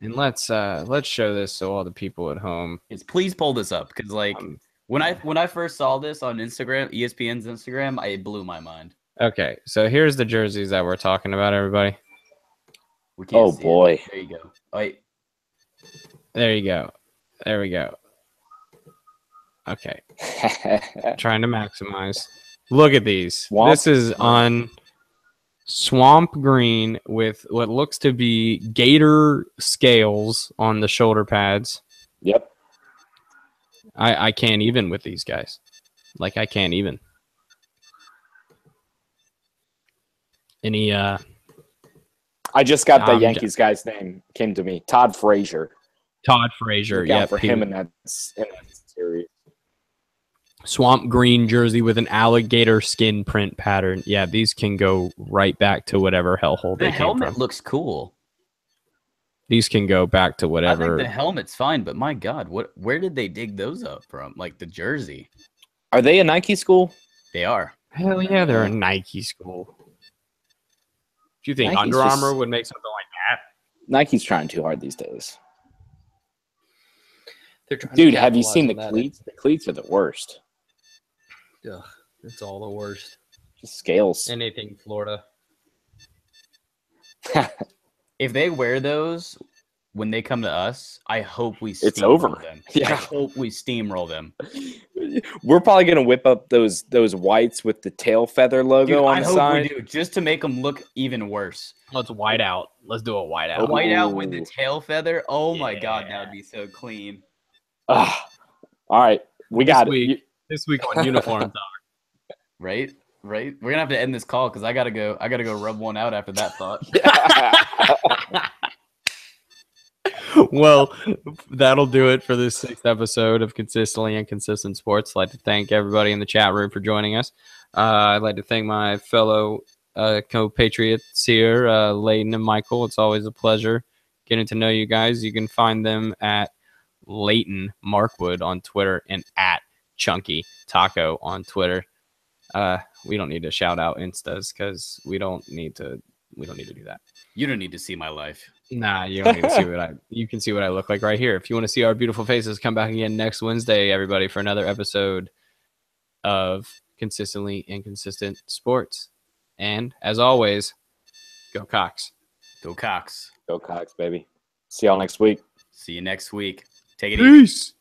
And let's show this so all the people at home. Please pull this up because when I first saw this on Instagram, ESPN's Instagram, it blew my mind. Okay, so here's the jerseys that we're talking about, everybody. Oh boy. There you go. Wait. There you go. There we go. Okay. Trying to maximize. Look at these. This is on swamp green with what looks to be gator scales on the shoulder pads. Yep. I can't even with these guys. Like, I can't even. Any I just got the Yankees guy's name. Came to me. Todd Frazier. Yeah, for him in that series. Swamp green jersey with an alligator skin print pattern. Yeah, these can go right back to whatever hellhole they came from. The helmet looks cool. These can go back to I think whatever. the helmet's fine, but my God, where did they dig those up from? Like the jersey. Are they a Nike school? They are. Hell yeah, they're a Nike school. Do you think Nike's Under Armour just- would make something like that? Nike's trying too hard these days. They're trying Dude, have you seen the cleats? The cleats are the worst. Ugh, it's all the worst. Just scales. Anything Florida. If they wear those when they come to us, I hope we It's over. steamroll them. Yeah. I hope we steamroll them. We're probably gonna whip up those whites with the tail feather logo Dude, on I the hope side. we do, just to make them look even worse. Let's white out. Let's do a white Oh, out. White out with the Ooh. tail feather. Oh my God, Yeah. that would be so clean. All right, we This got week- it. This week on Uniform Talk. Right? Right? We're gonna have to end this call because I gotta go rub one out after that thought. Well, that'll do it for this 6th episode of Consistently Inconsistent Sports. I'd like to thank everybody in the chat room for joining us. I'd like to thank my fellow co-patriots here, Layton and Michael. It's always a pleasure getting to know you guys. You can find them at Layton Markwood on Twitter and at Chunky Taco on Twitter. We don't need to shout out Instas because we don't need to do that. You don't need to see my life. Nah, you don't need to see you can see what I look like right here. If you want to see our beautiful faces, come back again next Wednesday, everybody, for another episode of Consistently Inconsistent Sports. And as always, go Cox. Go Cox. Go Cox, baby. See y'all next week. See you next week. Take it easy. Peace.